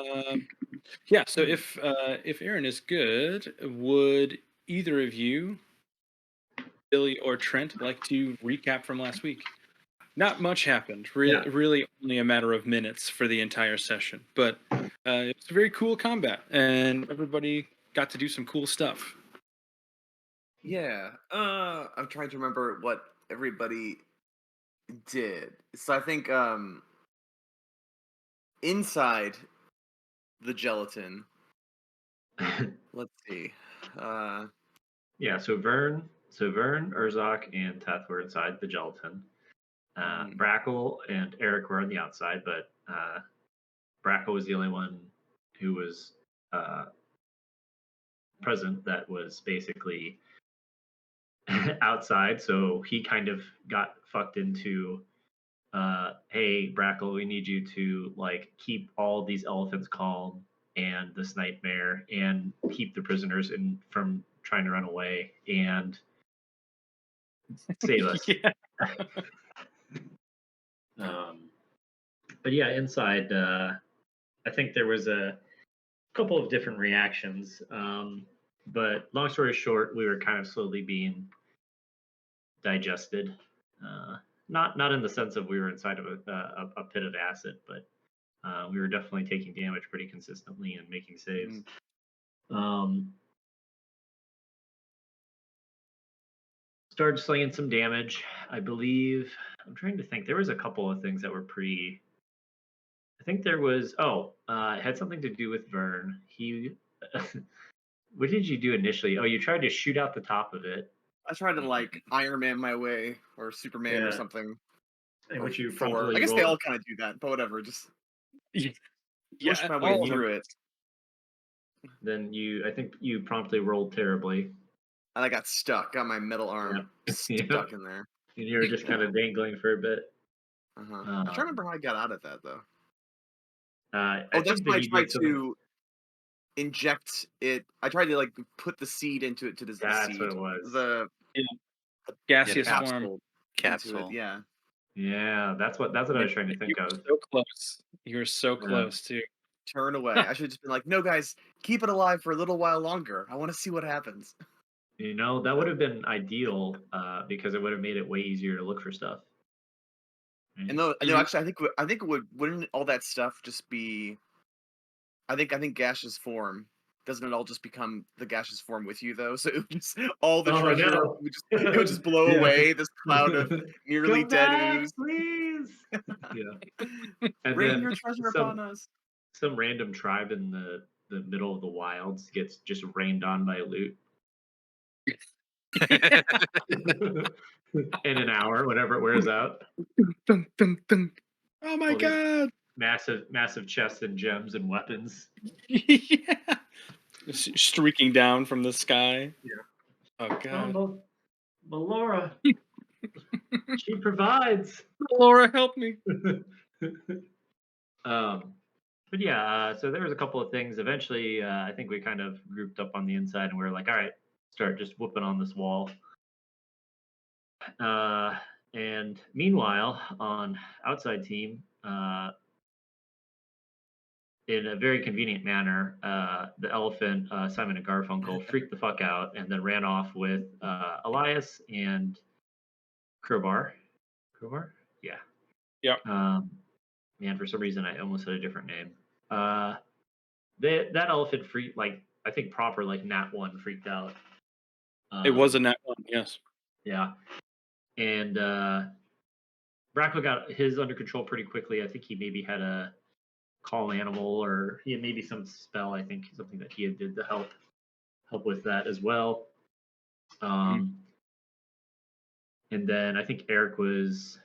Um, yeah. So if Aaron is good, would either of you, Billy or Trent, like to recap from last week? Not much happened. Yeah. Really, only a matter of minutes for the entire session. But it was a very cool combat, and everybody got to do some cool stuff. Yeah. I'm trying to remember what everybody did. So I think inside the gelatin. Let's see. Uh, Yeah, so Vern, Urzok, and Teth were inside the gelatin. mhm. Brackle and Eric were on the outside, but Brackle was the only one who was uh, present that was basically outside. So he kind of got fucked into, hey, Brackle, we need you to like keep all these elephants calm and this nightmare and keep the prisoners in from trying to run away and save us. Yeah. Um, but yeah, inside, I think there was a couple of different reactions. But long story short, we were kind of slowly being digested. Uh, not in the sense of we were inside of a pit of acid, but we were definitely taking damage pretty consistently and making saves. Mhm. Um, started slinging some damage. I believe. I'm trying to think. There was a couple of things that were pretty. I think there was. Oh, it had something to do with Vern. He. What did you do initially? Oh, you tried to shoot out the top of it. I tried to like Iron Man my way or Superman or Yeah, something in or which you Thor. I promptly guess they rolled. all kind of do that, but whatever. Just push Yeah, my way all of You, them. through it, then I think you promptly rolled terribly. and I got stuck. Got my metal Yep. arm Yep. stuck in there. And you were just kind Yeah. of dangling for a bit. I'm trying to Um, remember how I got out of that though. I Oh, that's think that when I you tried did something. to inject it. I tried to like put the seed into it to the That's what seed, it was. the Yeah. Yeah, Gaseous cap, form. capsule into it. capsule. Yeah. Yeah, that's what I Man, was trying to you think were of. so close. You were so Yeah. close too. Turn away. I should have just been like, no, guys, keep it alive for a little while longer. I want to see what happens. That would But have been ideal because it would have made it way easier to look for stuff. and Right? no, no, Mhm. actually, I think it would wouldn't all that stuff just be? I think gaseous form. Doesn't it all just become the gaseous form with you though? So it would just all the Oh treasure no! would just blow Yeah. away this cloud of nearly Come dead back, ooze. please. Yeah. And Rain then your treasure upon some us. some random tribe in the middle of the wilds gets just rained on by loot in an hour, whenever it wears out. Dun, dun, dun. Oh my All these god! massive chests and gems and weapons. Yeah. Streaking down from the sky. Yeah. Oh Oh, god. but Laura, she provides. Laura, help me. um, but yeah, so there was a couple of things. Eventually, I think we kind of grouped up on the inside, and we were like, all right, start just whooping on this wall. Uh, and meanwhile, on outside team, in a very convenient manner, the elephant, Simon and Garfunkel, freaked the fuck out and then ran off with Elias and Crowbar. Crowbar? Yeah. Yeah. Man, for some reason, I almost had a different name. Uh, that elephant freaked, like, I think proper, like, Nat 1 freaked out. It was a Um, net one, yes. yeah. And Brackle got his under control pretty quickly. I think he maybe had a call animal or he had maybe some spell, I think, something that he had did to help with that as well. Mhm. Um, and then I think Eric was.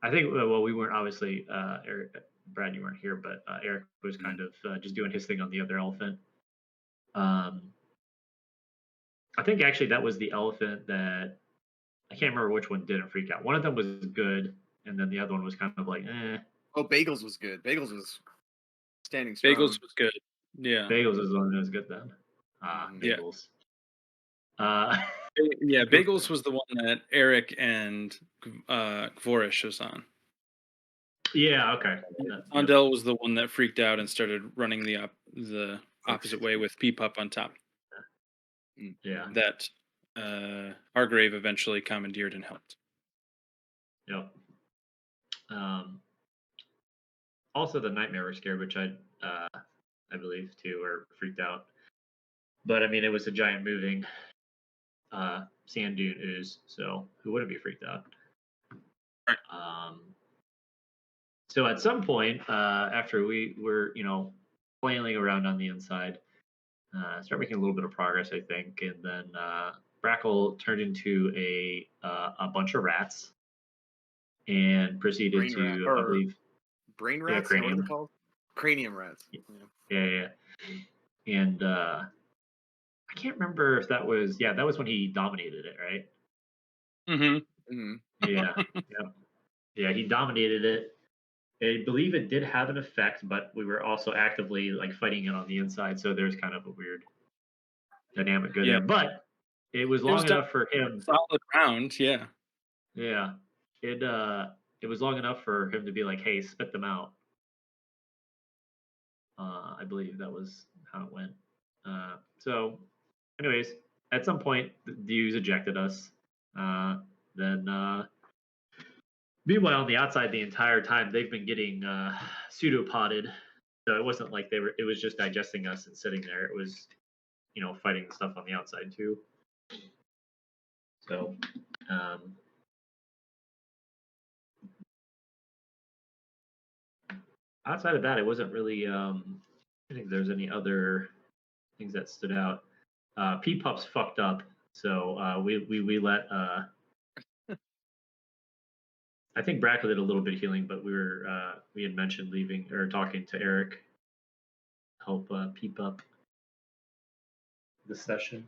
I think well, we weren't obviously Eric, Brad, you weren't here, but Eric was kind of just doing his thing on the other elephant. Um, I think actually that was the elephant that I can't remember which one didn't freak out. One of them was good, and then the other one was kind of like, eh. Oh, Bagels was good. Bagels was standing strong. Bagels was good. Yeah. Bagels is the one that was good then. Mhm. Yeah. Bagels. Uh, Yeah, Bagels was the one that Eric and Gvorish was on. Yeah. Okay. Yep. Ondel was the one that freaked out and started running the opposite way with Peepup on top. Mm. Yeah. That Hargrave eventually commandeered and helped. Yep. Um, Also, the nightmare was scared, which I believe too, or freaked out. But I mean, it was a giant moving sand dune ooze, so who wouldn't be freaked out? Right. So at some point, after we were, flailing around on the inside, start making a little bit of progress, I think, and then Brackle turned into a bunch of rats and proceeded Brain rat to, I or believe, brain yeah, rats? Is that what they're cranium. called? Cranium rats. Yeah, Yeah. yeah, yeah. And I can't remember if that was, yeah, that was when he dominated it, right? Mm-hmm. Hmm. Yeah, yeah, yeah. He dominated it. I believe it did have an effect, but we were also actively like fighting it on the inside, so there's kind of a weird dynamic go Yeah, there. But it was it was long done enough for him. solid round. Yeah. Yeah, it it was long enough for him to be like, "Hey, spit them out." I believe that was how it went. So, anyways, at some point, the U's ejected us. Then meanwhile, on the outside, the entire time they've been getting pseudopoded. So it wasn't like they were. It was just digesting us and sitting there. It was, fighting the stuff on the outside too. So, um, outside of that, it wasn't really. I think there's any other things that stood out. P Pups fucked up, so we let. I think Brackle did a little bit of healing, but we had mentioned leaving or talking to Eric, help Peep up the session.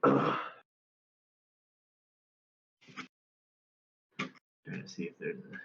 Trying to see if there's a.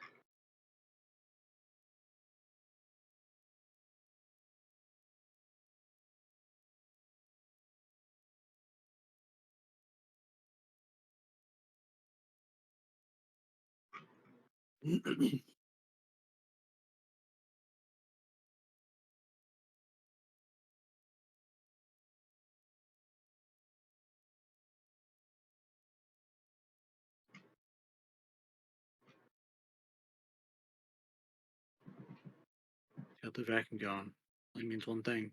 Got the vacuum going. That means one thing.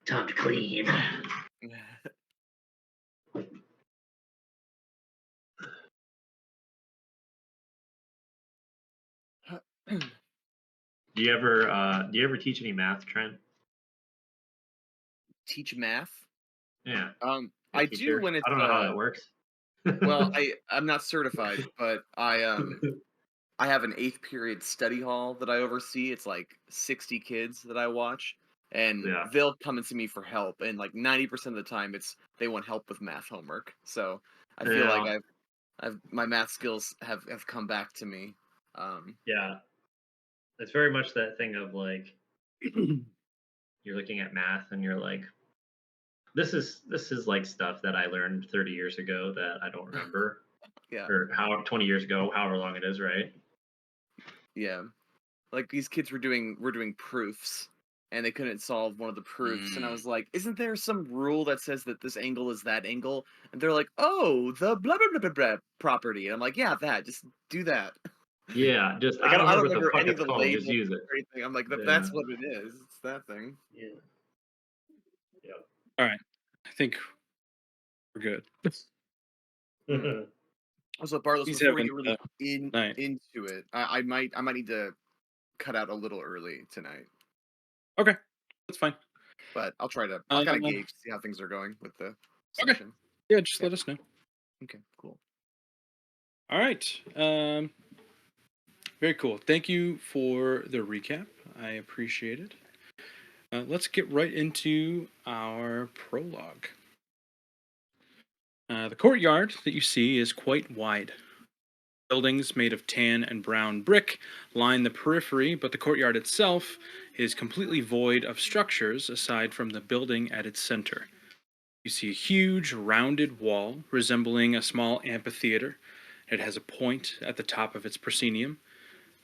Time to clean. Do you ever teach any math, Trent? Teach math. Yeah, a I do teacher. when I it's don't know how that works. well, I'm not certified, but I have an eighth period study hall that I oversee. It's like 60 kids that I watch, and Yeah. they'll come and see me for help. And like 90% of the time, it's they want help with math homework. So I feel like Yeah. I've my math skills have come back to me. Yeah. It's very much that thing of like you're looking at math and you're like, this is like stuff that I learned 30 years ago that I don't remember, Yeah, or how 20 years ago, however long it is, right? yeah. Like these kids were doing proofs, and they couldn't solve one of the proofs. And I was like, "Isn't there some rule that says that this angle is that angle?" And they're like, "Oh, the blah blah blah blah, blah property." And I'm like, "Yeah, that. Just do that." Yeah, just Like I don't I remember don't what the remember fuck any of it's the called. Just labels use it. or anything. I'm like, Yeah. That's what it is. It's that thing." Yeah. Yep. All right. I think we're good. Hmm. Also, Barlos, He's before we having get a really night. into it, I might need to cut out a little early tonight, Okay. That's fine. but I'll Uh, kind of gauge see how things are going with the okay. session. Yeah, just Yeah. let us know. Okay. Cool. All right. Very cool. Thank you for the recap. I appreciate it. Let's get right into our prologue. The courtyard that you see is quite wide. Buildings made of tan and brown brick line the periphery, but the courtyard itself is completely void of structures aside from the building at its center. You see a huge, rounded wall resembling a small amphitheater. It has a point at the top of its proscenium,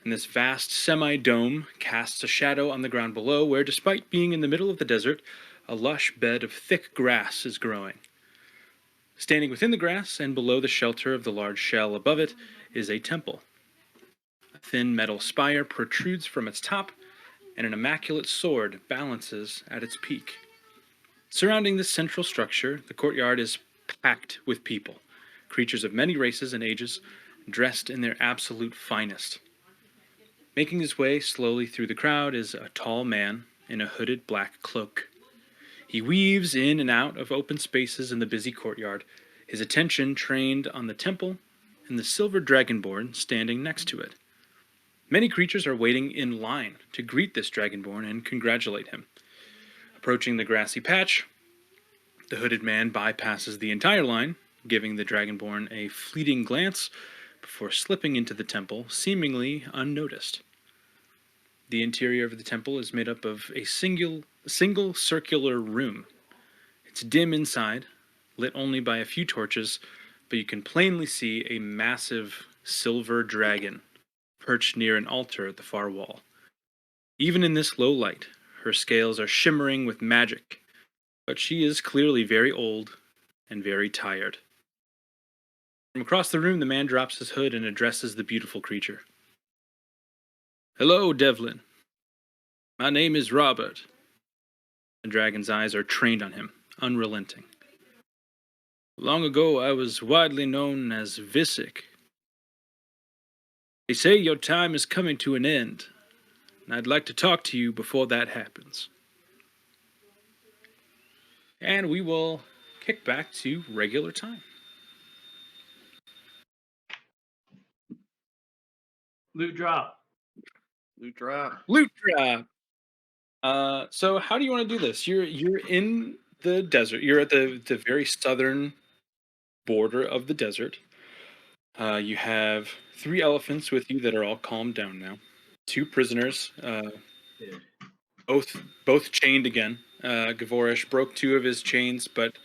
and this vast semi-dome casts a shadow on the ground below, where, despite being in the middle of the desert, a lush bed of thick grass is growing. Standing within the grass and below the shelter of the large shell above it is a temple. A thin metal spire protrudes from its top, and an immaculate sword balances at its peak. Surrounding this central structure, the courtyard is packed with people, creatures of many races and ages, dressed in their absolute finest. Making his way slowly through the crowd is a tall man in a hooded black cloak. He weaves in and out of open spaces in the busy courtyard, his attention trained on the temple and the silver dragonborn standing next to it. Many creatures are waiting in line to greet this dragonborn and congratulate him. Approaching the grassy patch, the hooded man bypasses the entire line, giving the dragonborn a fleeting glance before slipping into the temple, seemingly unnoticed. The interior of the temple is made up of a single circular room. It's dim inside, lit only by a few torches, but you can plainly see a massive silver dragon perched near an altar at the far wall. Even in this low light, her scales are shimmering with magic, but she is clearly very old and very tired. From across the room, the man drops his hood and addresses the beautiful creature. "Hello, Devlin. My name is Robert." The dragon's eyes are trained on him, unrelenting. "Long ago, I was widely known as Visick. They say your time is coming to an end, and I'd like to talk to you before that happens." And we will kick back to regular time. Loot drop. Loot drop. Loot drop. So how do you want to do this? You're in the desert. You're at the very southern border of the desert. You have 3 elephants with you that are all calmed down now. 2 prisoners, both chained again. Gavorish broke 2 of his chains, but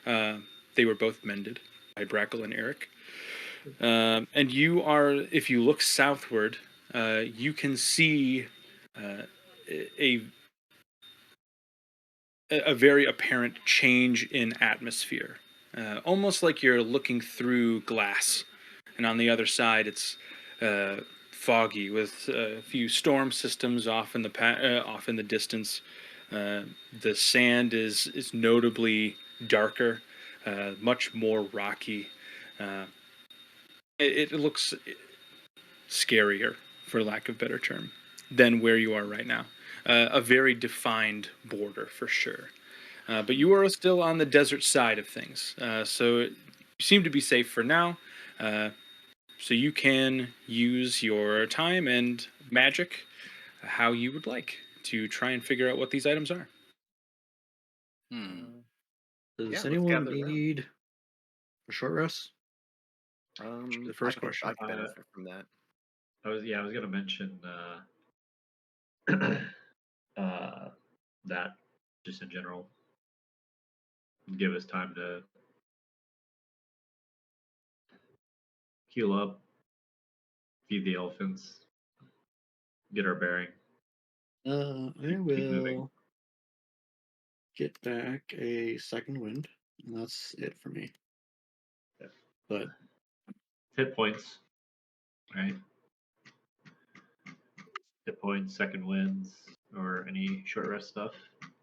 they were both mended by Brackle and Eric. And you are, if you look southward, you can see a very apparent change in atmosphere, almost like you're looking through glass, and on the other side it's foggy with a few storm systems off in the distance. The sand is notably darker, much more rocky. It looks scarier, for lack of a better term, than where you are right now. A very defined border for sure. But you are still on the desert side of things. So you seem to be safe for now. So you can use your time and magic how you would like to try and figure out what these items are. Does let's anyone gather around. need a short rest? The first question. I could benefit from that. I was gonna mention that just in general. Give us time to heal up, feed the elephants, get our bearing. I Keep moving. will get back a second wind, and that's it for me. Yeah. But Hit points, right? Hit points, second wins, or any short rest stuff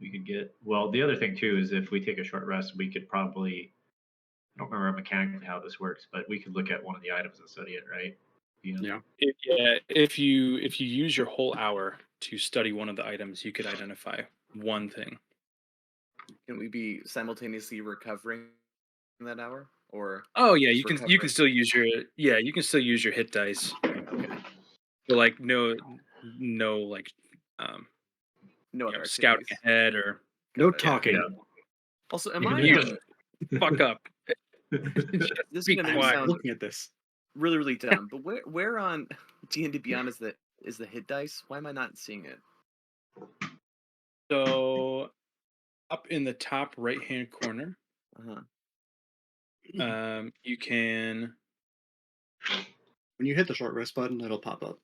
we could get. Well, the other thing too is if we take a short rest, we could probably, I don't remember mechanically how this works, but we could look at one of the items and study it, right? yeah, If you use your whole hour to study one of the items, you could identify one thing. Can we be simultaneously recovering in that hour, or Oh yeah, you just can recovering? still use your hit dice. Okay. But like no like No other scouting activities. ahead or no Got it. talking. Yeah. Also, am You I? can use fuck up. Just This is be gonna make me quiet. sound Looking at this. really, really dumb. But where on D&D Beyond is the hit dice? Why am I not seeing it? So up in the top right hand corner, Uh-huh. You can, When you hit the short rest button, it'll pop up.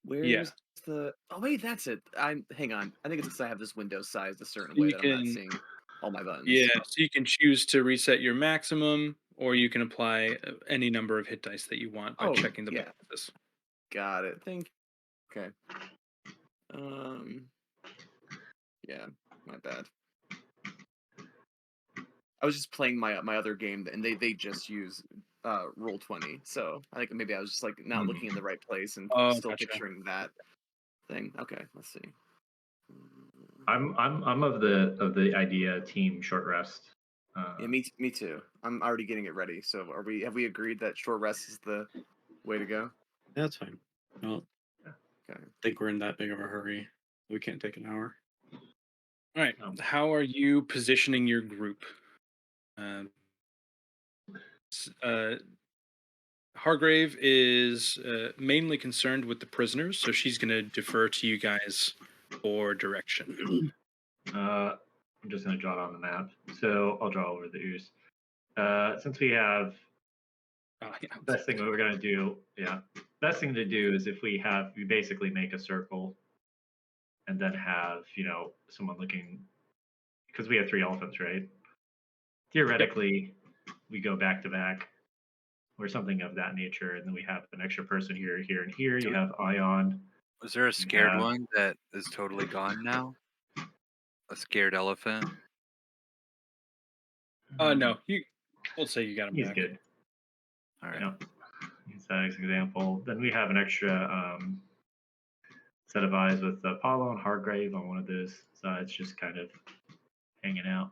yeah. Where's the? Oh wait, that's it. Hang on. I think it's because I have this window sized a certain So way you that I'm not can, seeing all my yeah. buttons. So you can choose to reset your maximum, or you can apply any number of hit dice that you want by Oh checking the yeah, boxes. got it. Okay. Um. Yeah, my bad. I was just playing my other game, and they just use roll 20. So I think maybe I was just like not Hmm. looking in the right place and Oh, still gotcha. picturing that thing. Okay, let's see. I'm of the idea team short rest. Yeah, me too. I'm already getting it ready. So have we agreed that short rest is the way to go? That's fine. I don't Okay. think we're in that big of a hurry. We can't take an hour. All right. Oh. How are you positioning your group? Um, Hargrave is mainly concerned with the prisoners, so she's going to defer to you guys for direction. I'm just gonna draw it on the map. So I'll draw over the ooze. Since we have Yeah. best thing we're gonna do, yeah, best thing to do is if we basically make a circle and then have someone looking because we have 3 elephants, right? Theoretically, we go back to back or something of that nature, and then we have an extra person here, here, and here. You have Ion. Was there a You scared have one that is totally gone now? A scared elephant? No, we'll say you got him he's back. good. All right. Yeah, use that as an example. Then we have an extra set of eyes with Apollo and Hargrave on one of those sides, just kind of hanging out.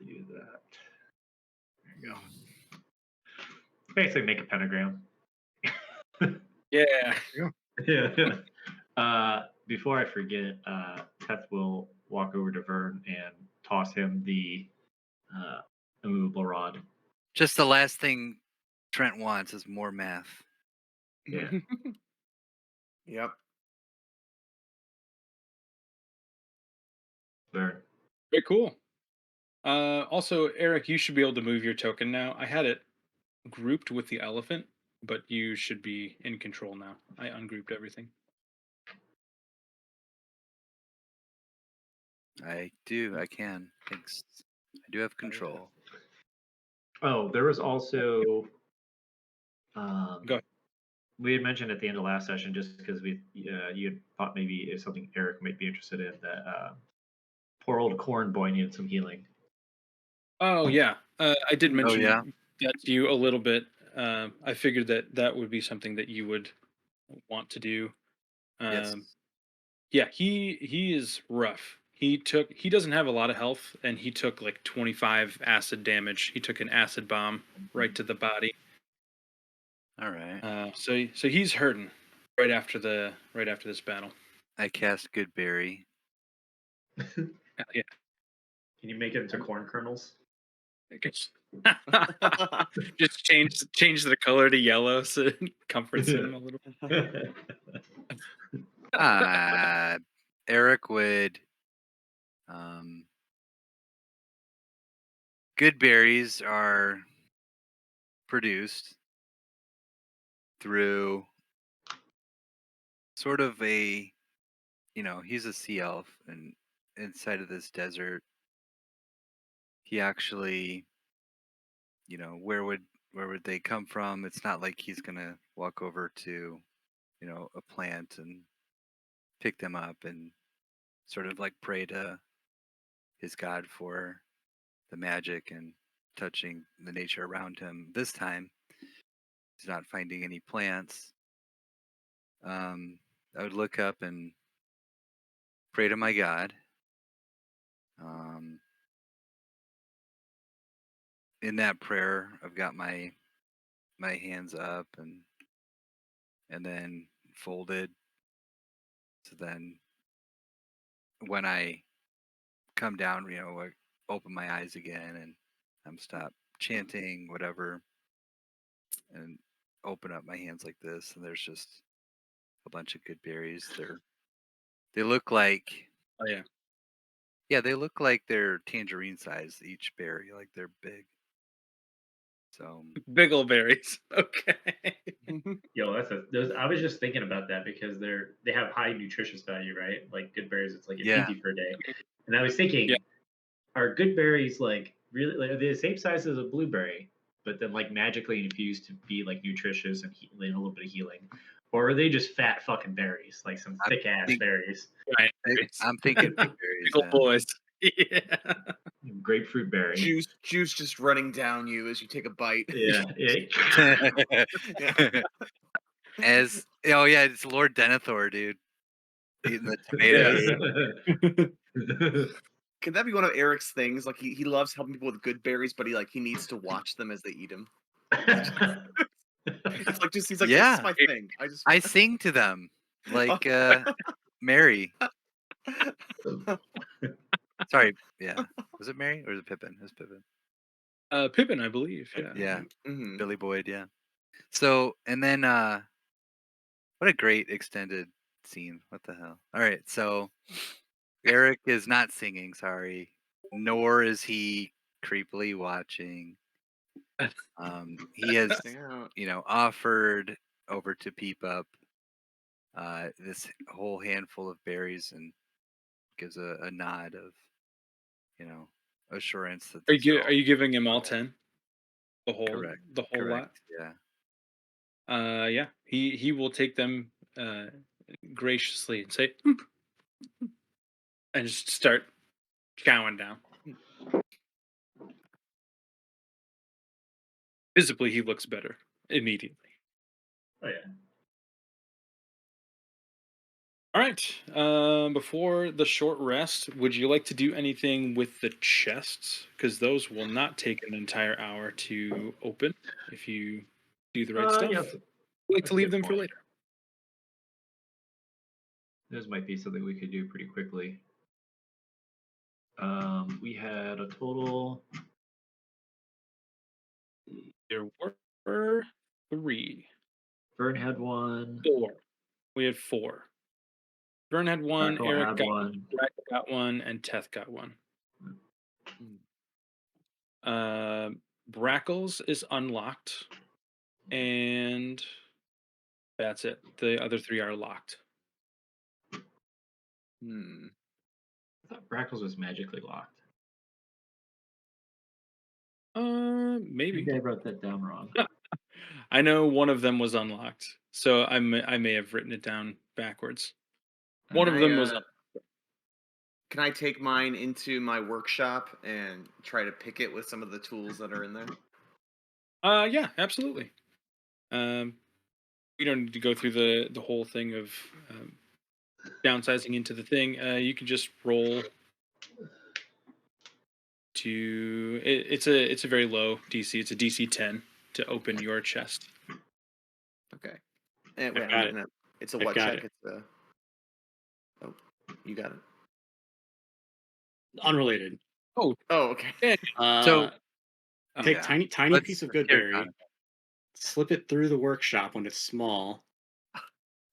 Do that. There you go. Basically, make a pentagram. Yeah. Yeah. Before I forget, Teth will walk over to Vern and toss him the immovable rod. Just the last thing Trent wants is more math. Yeah. Yep. Vern. Very cool. Also, Eric, you should be able to move your token now. I had it grouped with the elephant, but you should be in control now. I ungrouped everything. I do. I can. Thanks. I do have control. Oh, there was also Go ahead. we had mentioned at the end of last session, just because you had thought maybe it's something Eric might be interested in, that poor old corn boy needed some healing. Oh yeah, I did mention yeah? that to you a little bit. I figured that would be something that you would want to do. Yes. Yeah, he is rough. He doesn't have a lot of health, and he took like 25 acid damage. He took an acid bomb right to the body. All right. So he's hurting right after this battle. I cast Goodberry. Yeah. Can you make it into corn kernels? Just change the color to yellow so it comforts him a little. Eric would. Good berries are produced through sort of he's a sea elf, and inside of this desert, he actually, where would they come from? It's not like he's gonna walk over to, a plant and pick them up and sort of like pray to his god for the magic and touching the nature around him. This time, he's not finding any plants. I would look up and pray to my God. In that prayer, I've got my hands up and then folded. So then, when I come down, I open my eyes again and I'm stop chanting whatever, and open up my hands like this, and there's just a bunch of good berries. They look like Oh yeah. Yeah, they look like they're tangerine size each berry, like they're big. So Big ol' berries. Okay. Yo, I was just thinking about that because they have high nutritious value, right? Like good berries, it's like an yeah, easy per day. And I was Yeah. thinking, are good berries like really like, are they the same size as a blueberry, but then like magically infused to be like nutritious and a little bit of healing, or are they just fat fucking berries, like some I thick ass think berries, Giant berries. I'm thinking Big blueberries. ol' boys. Yeah. grapefruit berry? Juice just running down you as you take a bite. Yeah, yeah. Yeah. As oh yeah, it's Lord Denethor, dude, eating the Yeah. tomatoes. Can that be one of Eric's things? Like he loves helping people with good berries, but he needs to watch them as they eat them. It's like he's like, this is Yeah, my thing. I sing to them like Mary. Sorry, yeah. Was it Mary or was it Pippin? It was Pippin. Pippin, I believe. Yeah. Yeah, Mhm. Billy Boyd. Yeah. So and then what a great extended scene. What the hell? All right, so Eric is not singing. Sorry, nor is he creepily watching. He has, Sing out. offered over to Peep Up this whole handful of berries and gives a nod of, assurance that these are Are all you giving him all 10? The whole correct. the whole Correct. lot? Yeah. Yeah. He will take them graciously and say "Mm," and just start chowing down. Visibly, he looks better immediately. Oh yeah. All right. Before the short rest, would you like to do anything with the chests? Because those will not take an entire hour to open if you do the right stuff. Yeah. I like to That's a leave good them for point. later. This might be something we could do pretty quickly. We had a total. There were 3, Vern had one. 4. We had 4. Vern had 1, Crackle Eric had got one. Brad got 1, and Teth got 1. Uh, Brackles is unlocked, and that's it. The other 3 are locked. Hmm. I thought Brackles was magically locked. Maybe. Maybe I wrote that down wrong. I know one of them was unlocked, so I may have written it down backwards. One of them was. Can I take mine into my workshop and try to pick it with some of the tools that are in there? Yeah, absolutely. We don't need to go through the whole thing of downsizing into the thing. You can just roll to. It's a very low DC. It's a DC 10 to open your chest. Okay. And wait, got it. it's a I what got check? it. It's a. Oh, you got it. Unrelated. Oh, Oh, okay. So Take yeah. tiny Let's piece of hear it, Goodberry, Jonathan. slip it through the workshop when it's small.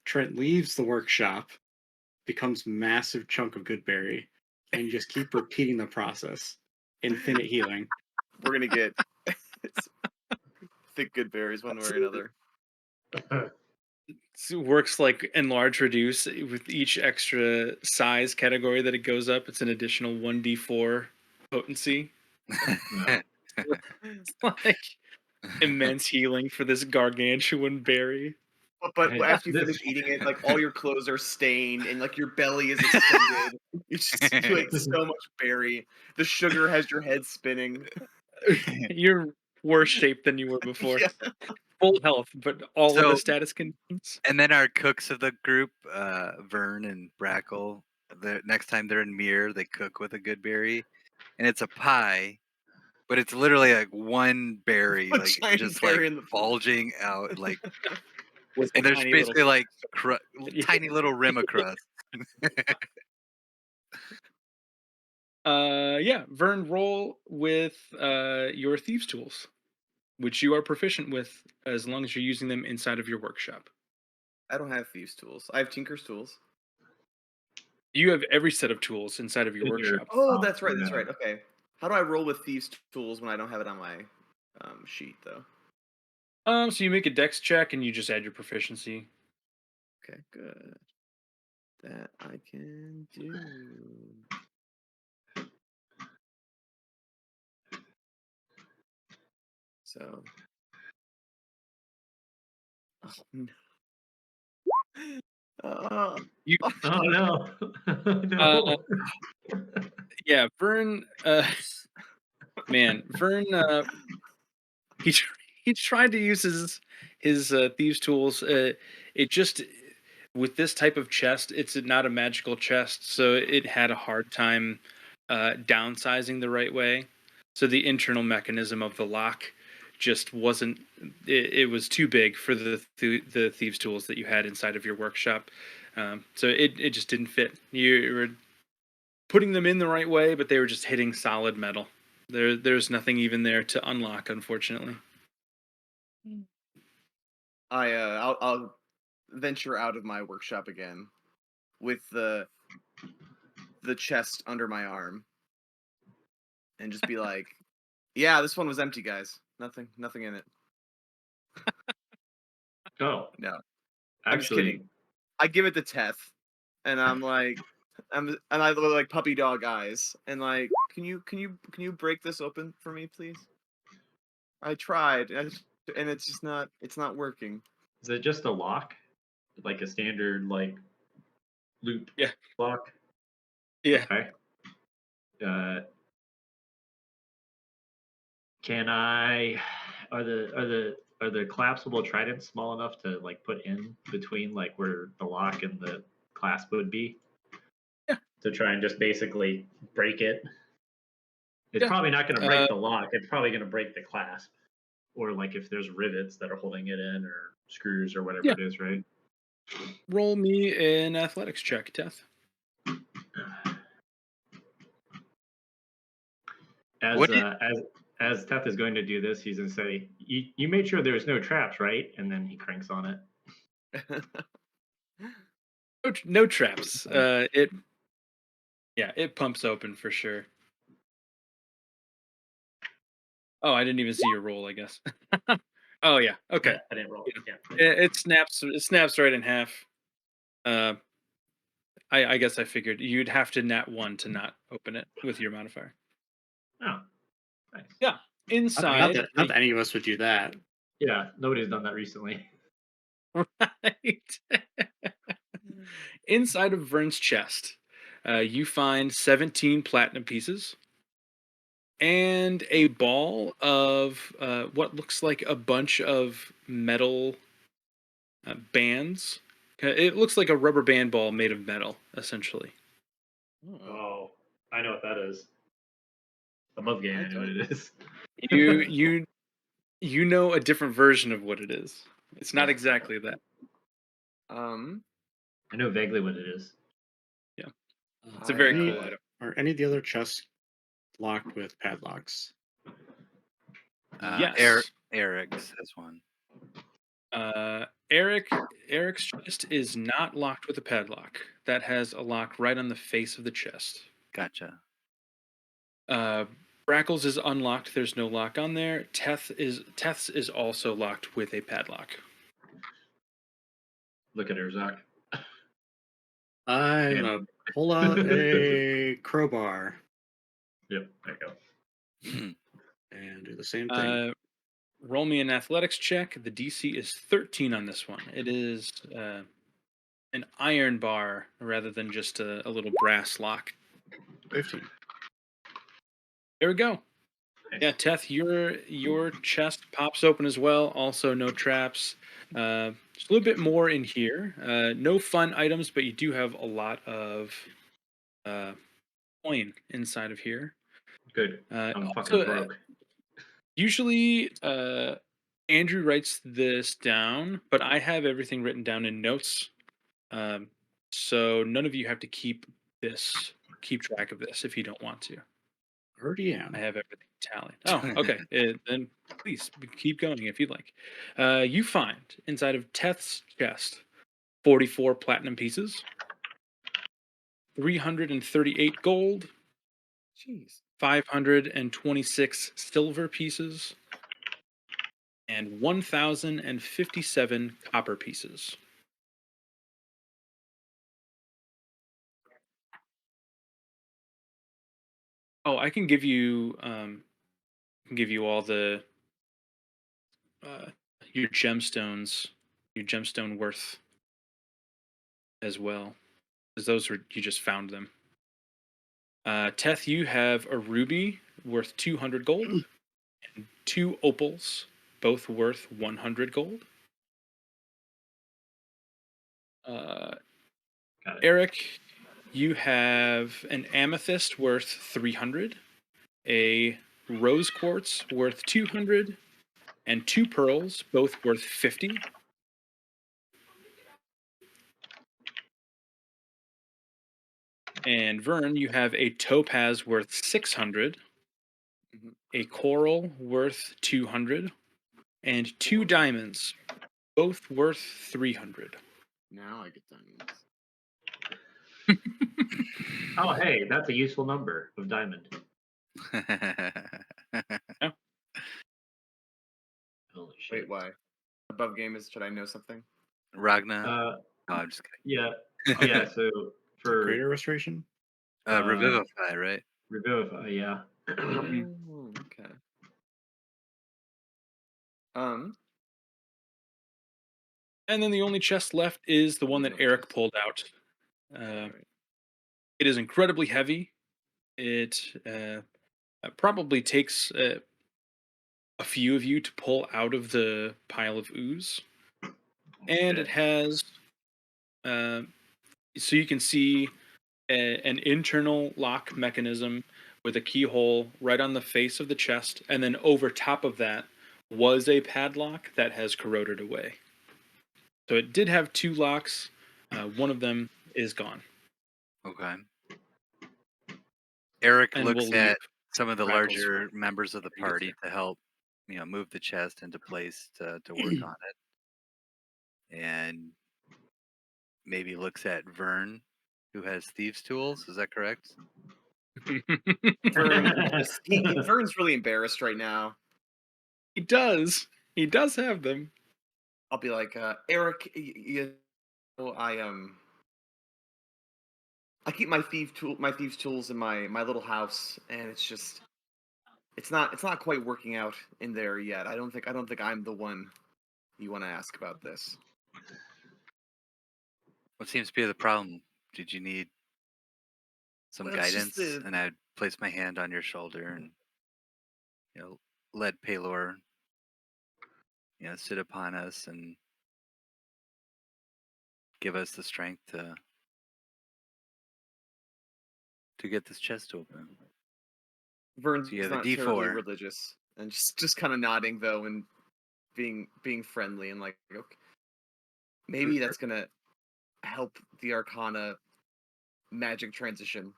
Trent leaves the workshop, becomes massive chunk of Goodberry, and you just keep repeating the process. Infinite healing. We're gonna get thick good berries one way or another. It works like enlarge reduce with each extra size category that it goes up. It's an additional 1d4 potency. It's like immense healing for this gargantuan berry. But Hey, after you this- finish eating it, like all your clothes are stained and like your belly is extended. You ate so much berry. The sugar has your head spinning. You're worse shape than you were before. Yeah. Full health, but all of So- the status conditions. And then our cooks of the group, Vern and Brackle, the next time they're in Mirror, they cook with a good berry, and it's a pie, but it's literally like one berry, One like giant just berry like in the food. bulging out, like, With and there's tiny basically little- like tiny little rim of crust. Yeah, Vern, roll with your thieves' tools, which you are proficient with as long as you're using them inside of your workshop. I don't have thieves' tools. I have tinker's tools. You have every set of tools inside of your In your- workshop. Oh, that's right. That's Yeah. right. Okay. How do I roll with thieves' tools when I don't have it on my sheet though? So you make a dex check and you just add your proficiency. Okay, good. That I can do. So. Oh no. You Oh no. uh, No. yeah, Vern. Man, Vern. He tr- he tried to use his thieves tools. It just with this type of chest, it's not a magical chest, so it had a hard time downsizing the right way. So the internal mechanism of the lock just wasn't. It was too big for the thieves tools that you had inside of your workshop. So it just didn't fit. You were putting them in the right way, but they were just hitting solid metal. There's nothing even there to unlock, unfortunately. I'll venture out of my workshop again with the chest under my arm and just be like, "Yeah, this one was empty, guys. Nothing in it." Oh, No, I'm just kidding. actually, I give it to Teth, and I'm like, and I look like puppy dog eyes, and like, can you break this open for me, please? I tried, and it's just not working. is it just a lock? Like a standard like loop Yeah. lock? Yeah. Okay. Uh, can I? Are the collapsible tridents small enough to like put in between like where the lock and the clasp would be? Yeah. To try and just basically break it. It's Yeah. probably not going to break the lock. It's probably going to break the clasp, or like if there's rivets that are holding it in, or screws, or whatever Yeah. it is, right? Roll me an athletics check, Teth. As What did- as Teth is going to do this, he's going to say, "You made sure there's no traps, right?" And then he cranks on it. No traps. It pumps open for sure. Oh, I didn't even see your roll, I guess. Oh yeah, okay. I didn't roll. Yeah. It snaps right in half. Uh, I guess I figured you'd have to nat 1 to not open it with your modifier. Oh, nice. Yeah, Not inside. that any of us would do that. Yeah, nobody's done that recently. Right. Inside of Vern's chest, you find 17 platinum pieces and a ball of what looks like a bunch of metal bands. It looks like a rubber band ball made of metal, essentially. Oh, I know what that is. The mug game. I know what it is. You know a different version of what it is. It's not exactly that. I know vaguely what it is. It's a very I, cool item. Are any of the other chests locked with padlocks? Yes. Eric's has one. Eric's chest is not locked with a padlock. That has a lock right on the face of the chest. Gotcha. Brackles is unlocked. There's no lock on there. Teth's is also locked with a padlock. Look at her, Zach. I'm gonna pull out a crowbar Yep, there you go. and do the same thing. Roll me an athletics check. The DC is 13 on this one. It is an iron bar rather than just a little brass lock. 15. There we go. Nice. Yeah, Teth, your chest pops open as well. Also, no traps. Just a little bit more in here. No fun items, but you do have a lot of coin inside of here. Good. I'm Also, fucking broke. Usually, Andrew writes this down, but I have everything written down in notes. So none of you have to keep track of this if you don't want to. Already am. I have everything tallied. Oh, okay. Then please keep going if you'd like. You find inside of Teth's chest 44 platinum pieces, 338 gold, Jeez. 526 silver pieces, and 1,057 copper pieces. Oh, I can give you all the uh, your gemstones, your gemstone worth as well, because those were you just found them. Teth, you have a ruby worth 200 gold, and 2 opals, both worth 100 gold. Got it. Eric, you have an amethyst worth 300, a rose quartz worth 200, and 2 pearls, both worth 50. And Vern, you have a topaz worth 600, Mhm. a coral worth 200, and 2 diamonds, both worth 300. Now I get diamonds. Oh, hey, that's a useful number of diamond. Holy shit. Wait, why? Above game is should I know something? Ragna. Uh, Oh, I'm just yeah, yeah. So Is it for greater restoration? kidding. Revivify, right? Revivify, yeah. Oh, okay. And then the only chest left is the one that No Eric chest. pulled out. Alright. It is incredibly heavy. It probably takes a few of you to pull out of the pile of ooze. And it Shit. has, so you can see an internal lock mechanism with a keyhole right on the face of the chest. And then over top of that was a padlock that has corroded away. So it did have 2 locks. One of them is gone. Okay. Eric And looks we'll leave at some of the Crackles larger members of the he gets party to help, move the chest into place to work on it, and maybe looks at Vern, who has thieves' tools. Is that correct? Vern's really embarrassed right now. He does. He does have them. I'll be like, Eric, I keep my thieves' tools in my little house, and it's not quite working out in there yet. I don't think I'm the one you want to ask about this. What seems to be the problem? Did you need some Well, it's just guidance? And I'd place my hand on your shoulder and, let Palor, sit upon us and give us the strength to get this chest open. Vern's So you have a not terribly D4. religious, and just kind of nodding though, and being friendly, and like, okay, maybe that's gonna help the Arcana magic transition.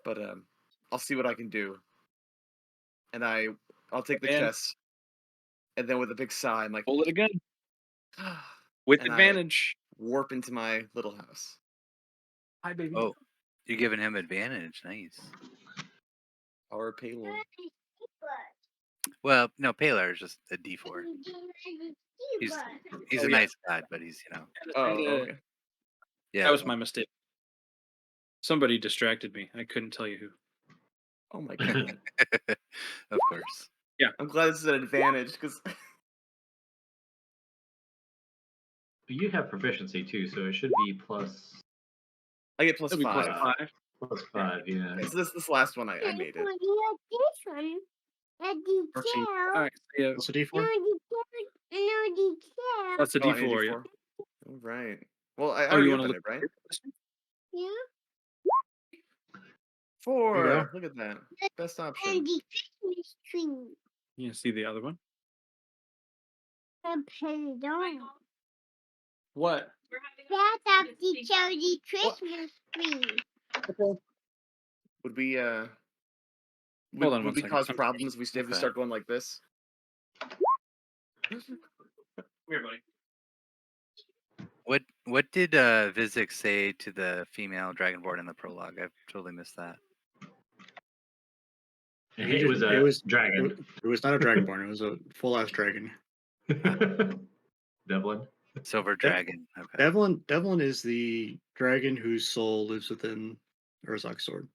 But I'll see what I can do, and I'll take the And chest, and then with a big sigh, I'm like, pull it again with and I advantage. warp into my little house. Hi, baby. Oh, you're giving him advantage. Nice. Our payload. Well, no, Palar is just a D4. He's Oh, a yeah. nice god, but he's, Oh, okay. yeah. That was my mistake. Somebody distracted me. I couldn't tell you who. Oh my god. Of course. I'm glad this is an advantage because You have proficiency too, so it should be plus I get plus It'll be 5. +5. plus 5. Yeah. Okay, so this last one I made it. Working. All right. Yeah. Also D4? That's a Oh, I need a D4. Yeah. D4. All right. Well, I Oh, already you want to opened look it, right? at this one? 4. Look at that. Best option. You see the other one? What? Would we Hold on one would we second. cause I'm problems if we Okay. start going like this? Here, buddy. What did Vizix say to the female dragonborn in the prologue? I've totally missed that. It was It a was dragon. it was not a dragonborn. It was a full ass dragon. Devlin. Silver dragon. Okay. Devlin is the dragon whose soul lives within Urzak's sword.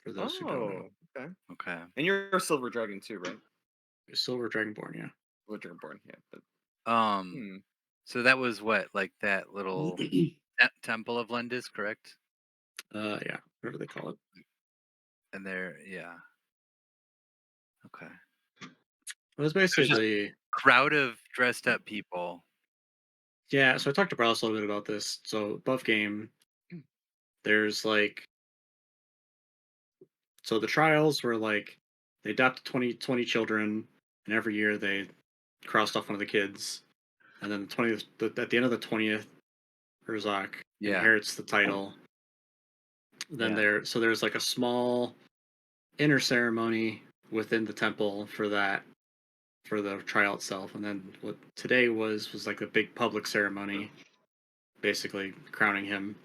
For those who don't know, Oh, okay. Okay. And you're a silver dragon too, right? Silver dragonborn, yeah. Silver dragonborn, yeah. But, Um. So that was what, like that little temple of Lendis, correct? Yeah, whatever they call it. And there, yeah. Okay. It was There's just basically crowd of dressed up people. yeah. So I talked to Browse a little bit about this. So above game, there's like so the trials were like they adopted 20 children, and every year they crossed off one of the kids, and then at the end of the 20th, Urzak Yeah. inherits the title. Then Yeah. there's like a small inner ceremony within the temple for that for the trial itself, and then what today was like a big public ceremony, basically crowning him,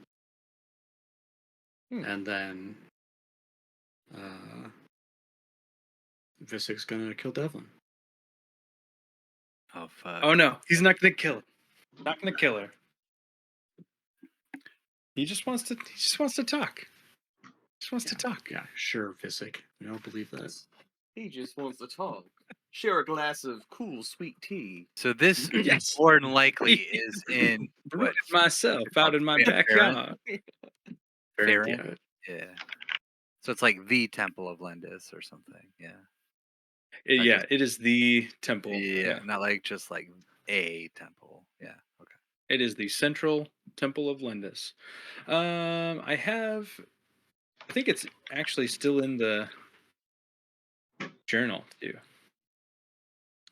and then Visic's gonna kill Devlin. Oh fuck. Oh no, he's not gonna kill her. Not gonna kill her. He just wants to. He just wants to talk. Just wants to talk. Yeah, sure, Visic. We don't believe that. he just wants to talk. Share a glass of cool, sweet tea. So this Yes. more than likely is in Brewed what? it myself out in my Farron? backyard. Farron? Yeah, Yeah. So it's like the Temple of Lendis or something. Yeah. Yeah, it is the temple. Yeah. Not like just like a temple. Yeah. Okay. It is the central temple of Lendis. I think it's actually still in the journal too.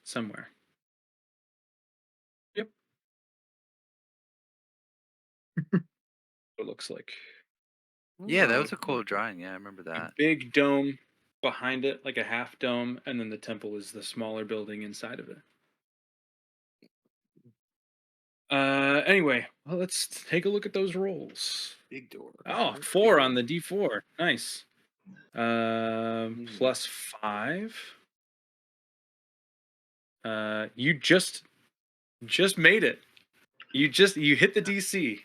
Somewhere. Yep. It looks like Yeah, that was a cool drawing. Yeah, I remember a that. big dome behind it, like a half dome, and then the temple is the smaller building inside of it. Anyway, well, let's take a look at those rolls. Big door. Oh, 4 on the D4. Nice. Plus 5. You just made it. You hit the DC.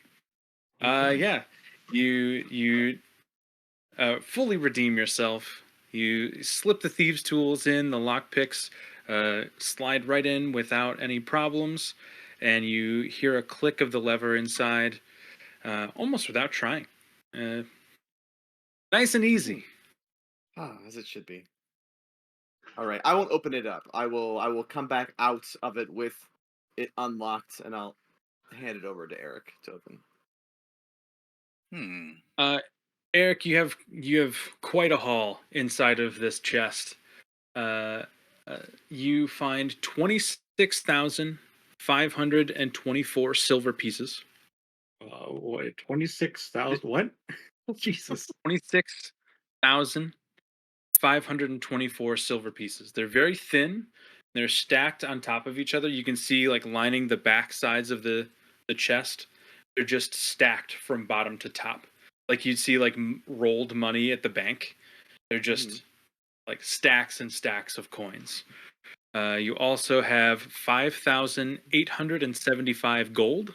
Yeah. You fully redeem yourself. You slip the thieves' tools in, the lockpicks slide right in without any problems, and you hear a click of the lever inside, almost without trying. Nice and easy. As it should be. All right, I won't open it up. I will come back out of it with it unlocked, and I'll hand it over to Eric to open. Eric, you have quite a haul inside of this chest. You find 26,524 silver pieces. Wait, 26,000? What? Jesus. 26,524 silver pieces. They're very thin. They're stacked on top of each other. You can see like lining the back sides of the chest. They're just stacked from bottom to top. Like you'd see like rolled money at the bank. They're just like stacks and stacks of coins. You also have 5,875 gold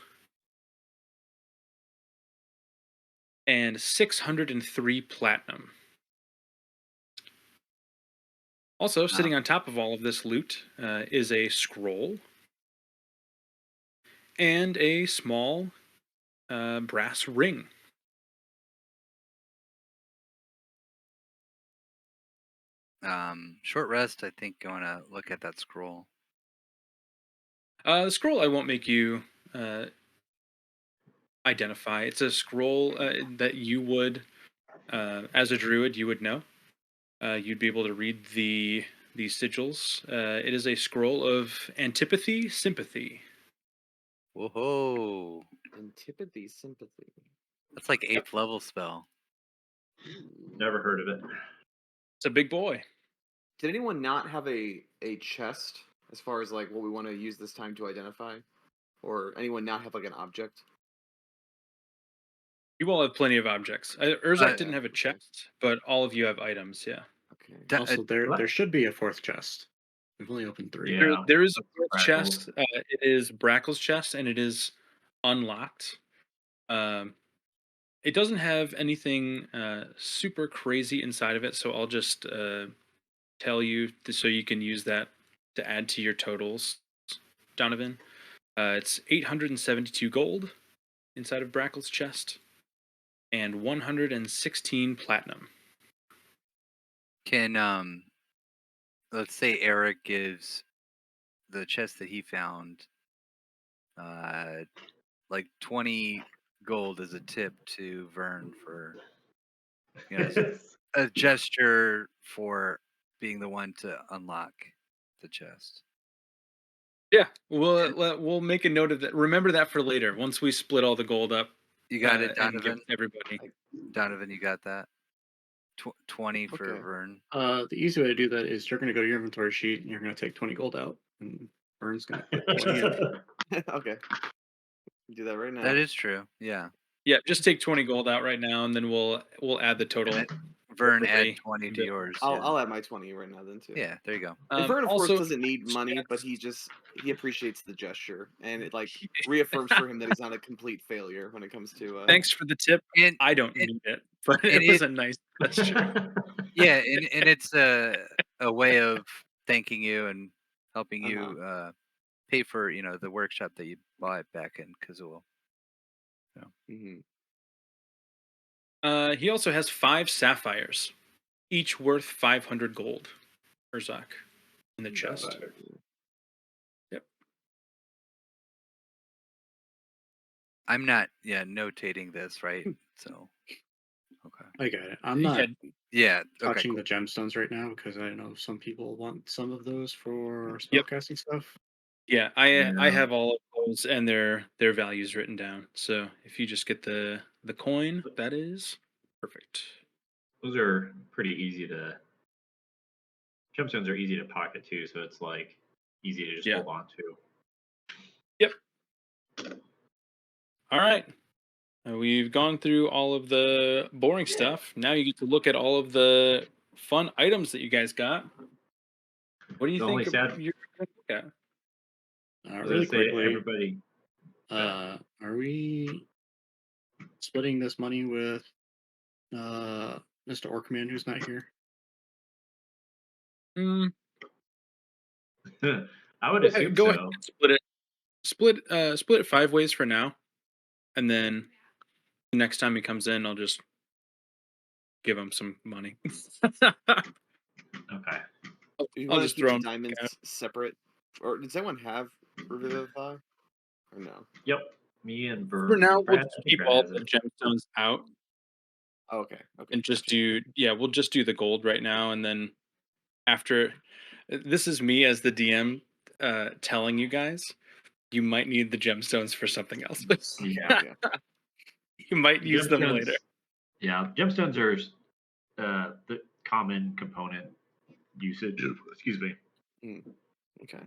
and 603 platinum. Also, sitting on top of all of this loot is a scroll and a small brass ring. Short rest. I think I want to look at that scroll. The scroll I won't make you identify. It's a scroll that you would, as a druid, you would know. You'd be able to read the sigils. It is a scroll of antipathy, sympathy. Whoa! Antipathy, sympathy. That's like 8th level spell. Never heard of it. It's a big boy. Did anyone not have a chest as far as like what we want to use this time to identify? or anyone not have like an object? You all have plenty of objects. Urzak didn't Yeah, have a okay. chest, but all of you have items. Yeah. Okay. Also, there What? should be a fourth chest. We've only opened 3. Yeah. There is a That's fourth Brackles. chest. It is Brackle's chest, and it is unlocked. It doesn't have anything super crazy inside of it, so I'll just tell you so you can use that to add to your totals, Donovan. It's 872 gold inside of Brackle's chest, and 116 platinum. Can let's say Eric gives the chest that he found like 20 gold as a tip to Vern for as a gesture for being the one to unlock the chest. Yeah, we'll make a note of that. Remember that for later. Once we split all the gold up, You got it, and give Donovan. everybody. Donovan, you got that. 20 for Okay. Vern. The easy way to do that is you're going to go to your inventory sheet and you're going to take 20 gold out, and Vern's going to get 20 in. Okay. Do that right now. That is true. Yeah. Yeah, just take 20 gold out right now, and then we'll add the total. And Vern, add Everybody 20 to did. yours. I'll add my 20 right now then too. Yeah, there you go. And Vern, of course, Also, doesn't need money, but he appreciates the gesture, and it like reaffirms for him that he's not a complete failure when it comes to. Thanks for the tip. And I don't need it, but and it was a nice gesture. yeah, and it's a way of thanking you and helping you pay for the workshop that you bought back in Kazul. Mhm. He also has 5 sapphires, each worth 500 gold. Urzak in the chest. Yep. I'm not notating this, right? So okay. I got it. I'm not Yeah. Okay. touching Cool. the gemstones right now because I know some people want some of those for Yep. spellcasting stuff. Yeah, I have all of those and their values written down. So if you just get the coin, that is perfect. Those are pretty easy to. Gemstones are easy to pocket too, so it's like easy to just Yeah. hold on to. Yep. All right. We've gone through all of the boring stuff. Now you get to look at all of the fun items that you guys got. What do you The think only sad- you're going to look at? I was Really gonna say quickly, everybody. are we splitting this money with Mr. Orkman, who's not here? I would assume Go so. ahead and split it. Split it 5 ways for now, and then next time he comes in, I'll just give him some money. Okay. Do you I'll want to just keep throw the him. diamonds separate, or does anyone have Revivify, or no? Yep. Me and Vern. For now, we'll Brad, just I think keep Brad all has the it. gemstones out Oh, okay. Okay. and just we'll just do the gold right now, and then after. This is me as the DM telling you guys you might need the gemstones for something else. Yeah. You might use them Gemstones- later. Yeah, gemstones are the common component usage. Excuse me. Okay.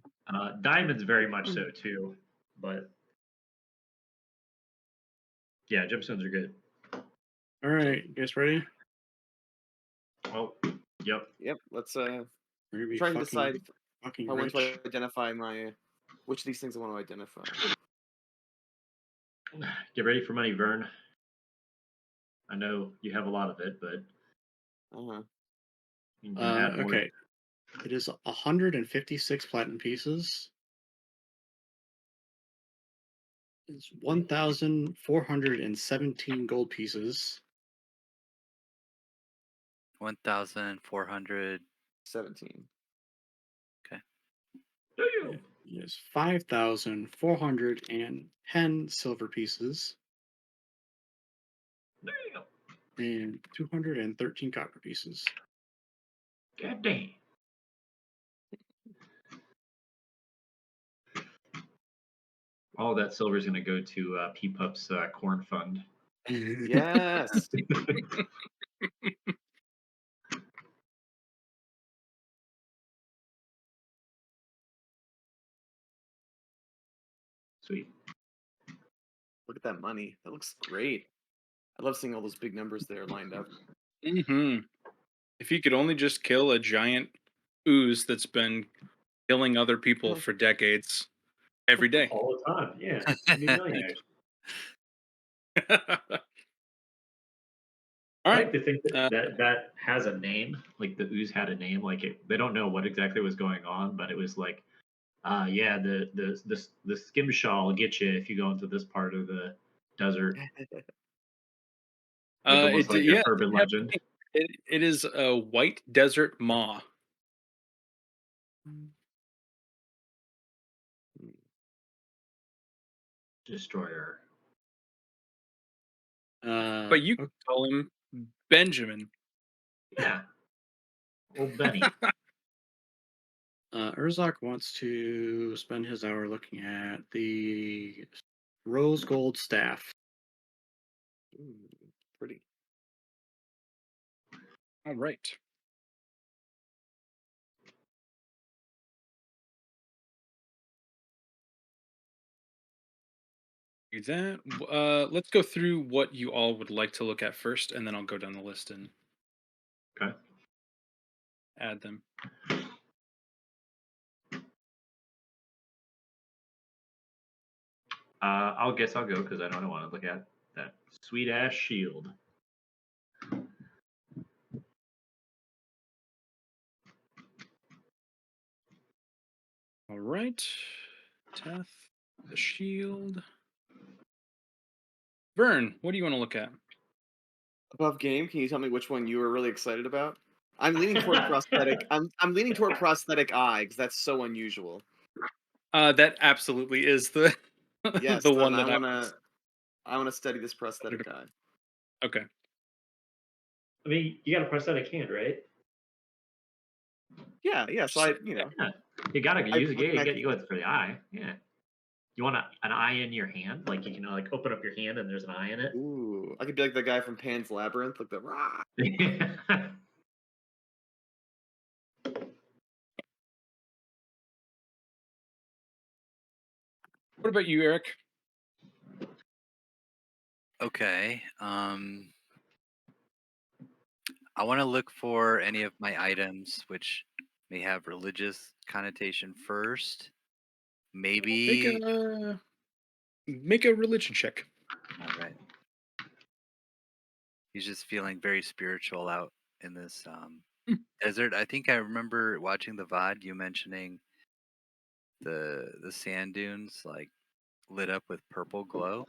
Diamonds very much so too, but yeah, gemstones are good. All right, you guys ready? Oh, yep. Yep. Let's We're gonna be try and decide fucking how I want to rich. identify which of these things I want to identify. Get ready for money, Vern. I know you have a lot of it, but you can add more. Okay. It is 156 platinum pieces. It's 1,417 gold pieces. 1,400. 17. It is 5,410 silver pieces and 213 copper pieces. God damn. All that silver is going to go to P-Pup's corn fund. Yes. Sweet. Look at that money. That looks great. I love seeing all those big numbers there lined up. Hmm. If you could only just kill a giant ooze that's been killing other people Uh, for decades every day. All the time. Yeah. I'd be millionaires. All I right. like to think that Uh, that has a name. Like the ooze had a name. Like they don't know what exactly was going on, but it was like, yeah, the skim shawl will get you if you go into this part of the desert. Like almost like an yeah, urban legend. it is a white desert maw. Destroyer. But you Okay. can call him Benjamin. Yeah. Old Benny. Urzok wants to spend his hour looking at the rose gold staff. Ooh, pretty. All right. Do that. Let's go through what you all would like to look at first, and then I'll go down the list and Okay. add them. I'll guess I'll go because I don't want to look at that sweet ass shield. All right. Teth, the shield. Vern, what do you want to look at? Above game, can you tell me which one you were really excited about? I'm leaning toward prosthetic. I'm leaning toward prosthetic eye because that's so unusual. That absolutely is the Yes, the then one that I was. I wanna study this prosthetic eye. Okay. I mean, you got a prosthetic hand, right? Yeah, yeah. So I, you know, Yeah. You gotta I use a looking gate. at. You go for the eye. Yeah. You want an eye in your hand? Like you can like open up your hand and there's an eye in it. Ooh, I could be like the guy from Pan's Labyrinth, like the rah. What about you, Eric? Okay. I want to look for any of my items which may have religious connotation first. Make Maybe. a religion check. All right. He's just feeling very spiritual out in this Hmm. desert. I think I remember watching the VOD you mentioning the sand dunes like lit up with purple glow.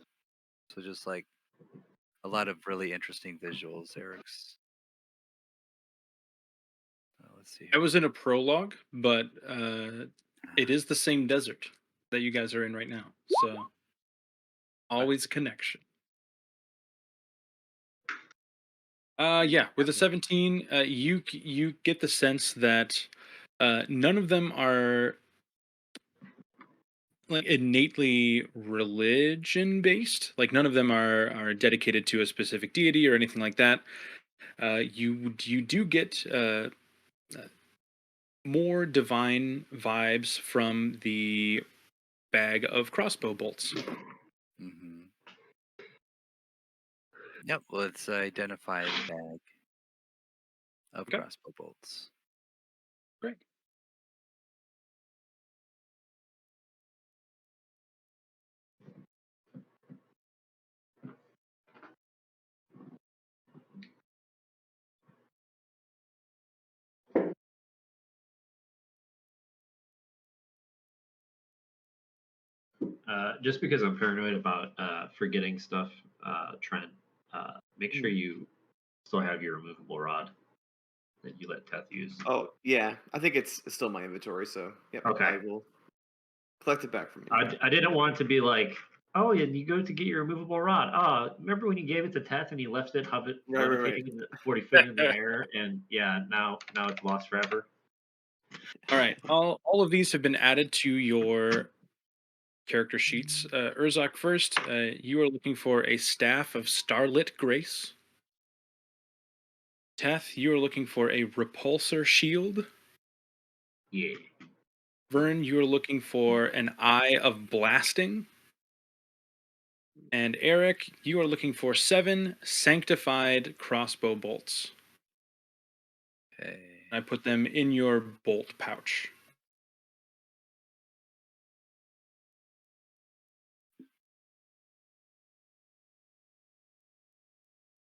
So just like a lot of really interesting visuals. Eric's. Let's see I here. was in a prologue, but it is the same desert that you guys are in right now. So always a connection. Yeah, with a 17, you get the sense that none of them are like innately religion based. Like none of them are dedicated to a specific deity or anything like that. You do get more divine vibes from the bag of crossbow bolts. Mm-hmm. Yep. Let's identify the bag of Okay, crossbow bolts. great. Just because I'm paranoid about forgetting stuff, Trent, make sure Mm. you still have your removable rod that you let Teth use. Oh yeah, I think it's still in my inventory. So yep, Okay. I will collect it back from you. I didn't want to be like, oh, yeah, you go to get your removable rod. Oh, remember when you gave it to Teth and he left it Right, right, right. levitating in 40 feet in the air? And yeah, now it's lost forever. All right, all of these have been added to your character sheets. Urzak first, you are looking for a staff of starlit grace. Teth, you are looking for a repulsor shield. Yeah. Vern, you are looking for an eye of blasting. And Eric, you are looking for 7 sanctified crossbow bolts. Okay. I put them in your bolt pouch.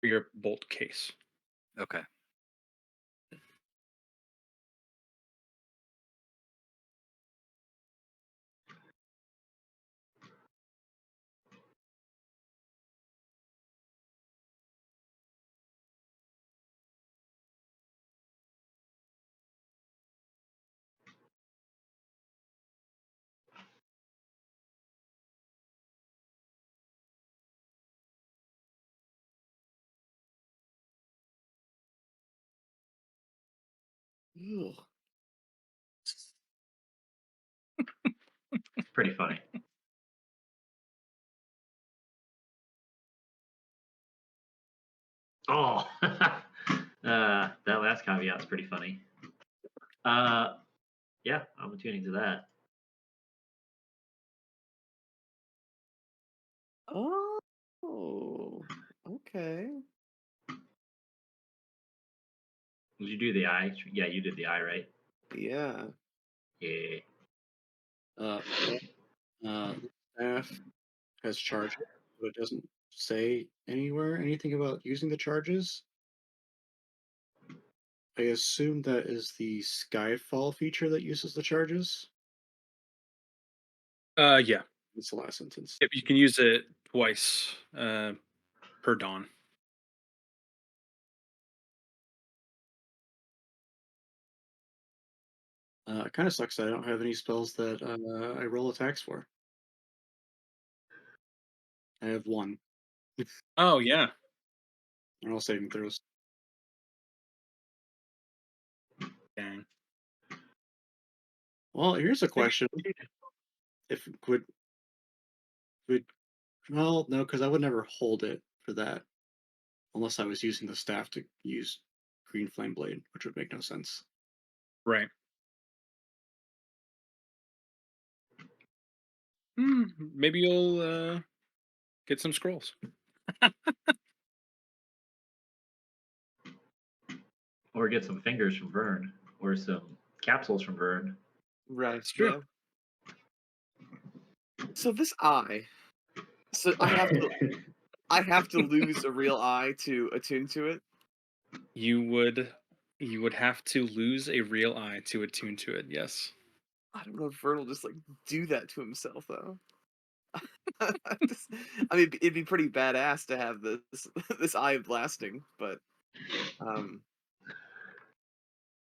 For your bolt case. Okay. Ugh. It's pretty funny. Oh, that last caveat's pretty funny. Yeah, I'm attuning to that. Oh, okay. Did you do the eye? Yeah, you did the eye, right? Yeah. Yeah. Yeah. The staff has charges, but it doesn't say anywhere anything about using the charges. I assume that is the Skyfall feature that uses the charges. Yeah. It's the last sentence. Yep, you can use it twice per dawn. It kind of sucks that I don't have any spells that I roll attacks for. I have one. Oh, yeah. They're all saving throws. Dang. Well, here's a question: If would well, no, because I would never hold it for that unless I was using the staff to use Green Flame Blade, which would make no sense. Right. Maybe you'll get some scrolls. Or get some fingers from Vern, or some capsules from Vern. Right. It's true. Yeah. So this eye. So I have to lose a real eye to attune to it. You would have to lose a real eye to attune to it. Yes. I don't know if Vern will just like do that to himself though. Just- I mean, it'd be pretty badass to have this this eye blasting, but um,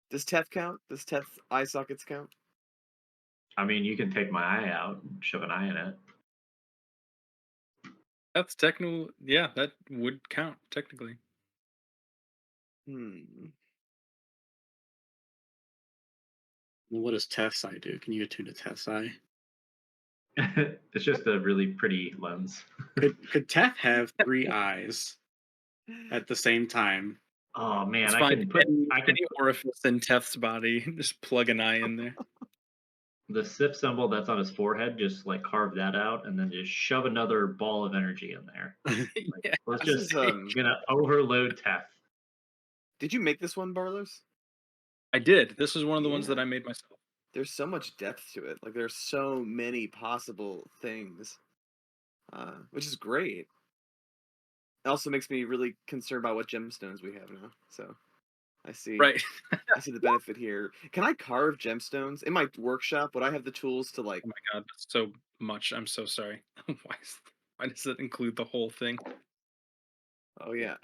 does Teth count? Does Teth eye sockets count? I mean, you can take my eye out and shove an eye in it. That's technical. Yeah, that would count technically. Hmm. Well, what does Teth's eye do? Can you attune to Teth's eye? It's just a really pretty lens. Could Teth have 3 eyes at the same time? Oh man, Let's I find can put any orifice in Teth's body. Just plug an eye in there. the Sif symbol that's on his forehead, just like carve that out, and then just shove another ball of energy in there. Like, Yeah. let's This just is gonna overload Teth. Did you make this one, Barlos? I did. This is one of the ones that Yeah. I made myself. There's so much depth to it. Like there's so many possible things, which is great. It also makes me really concerned about what gemstones we have now. So I see. Right. I see the benefit here. Can I carve gemstones in my workshop? Would I have the tools to like? Oh my god, that's so much. I'm so sorry. Why does it include the whole thing? Oh yeah.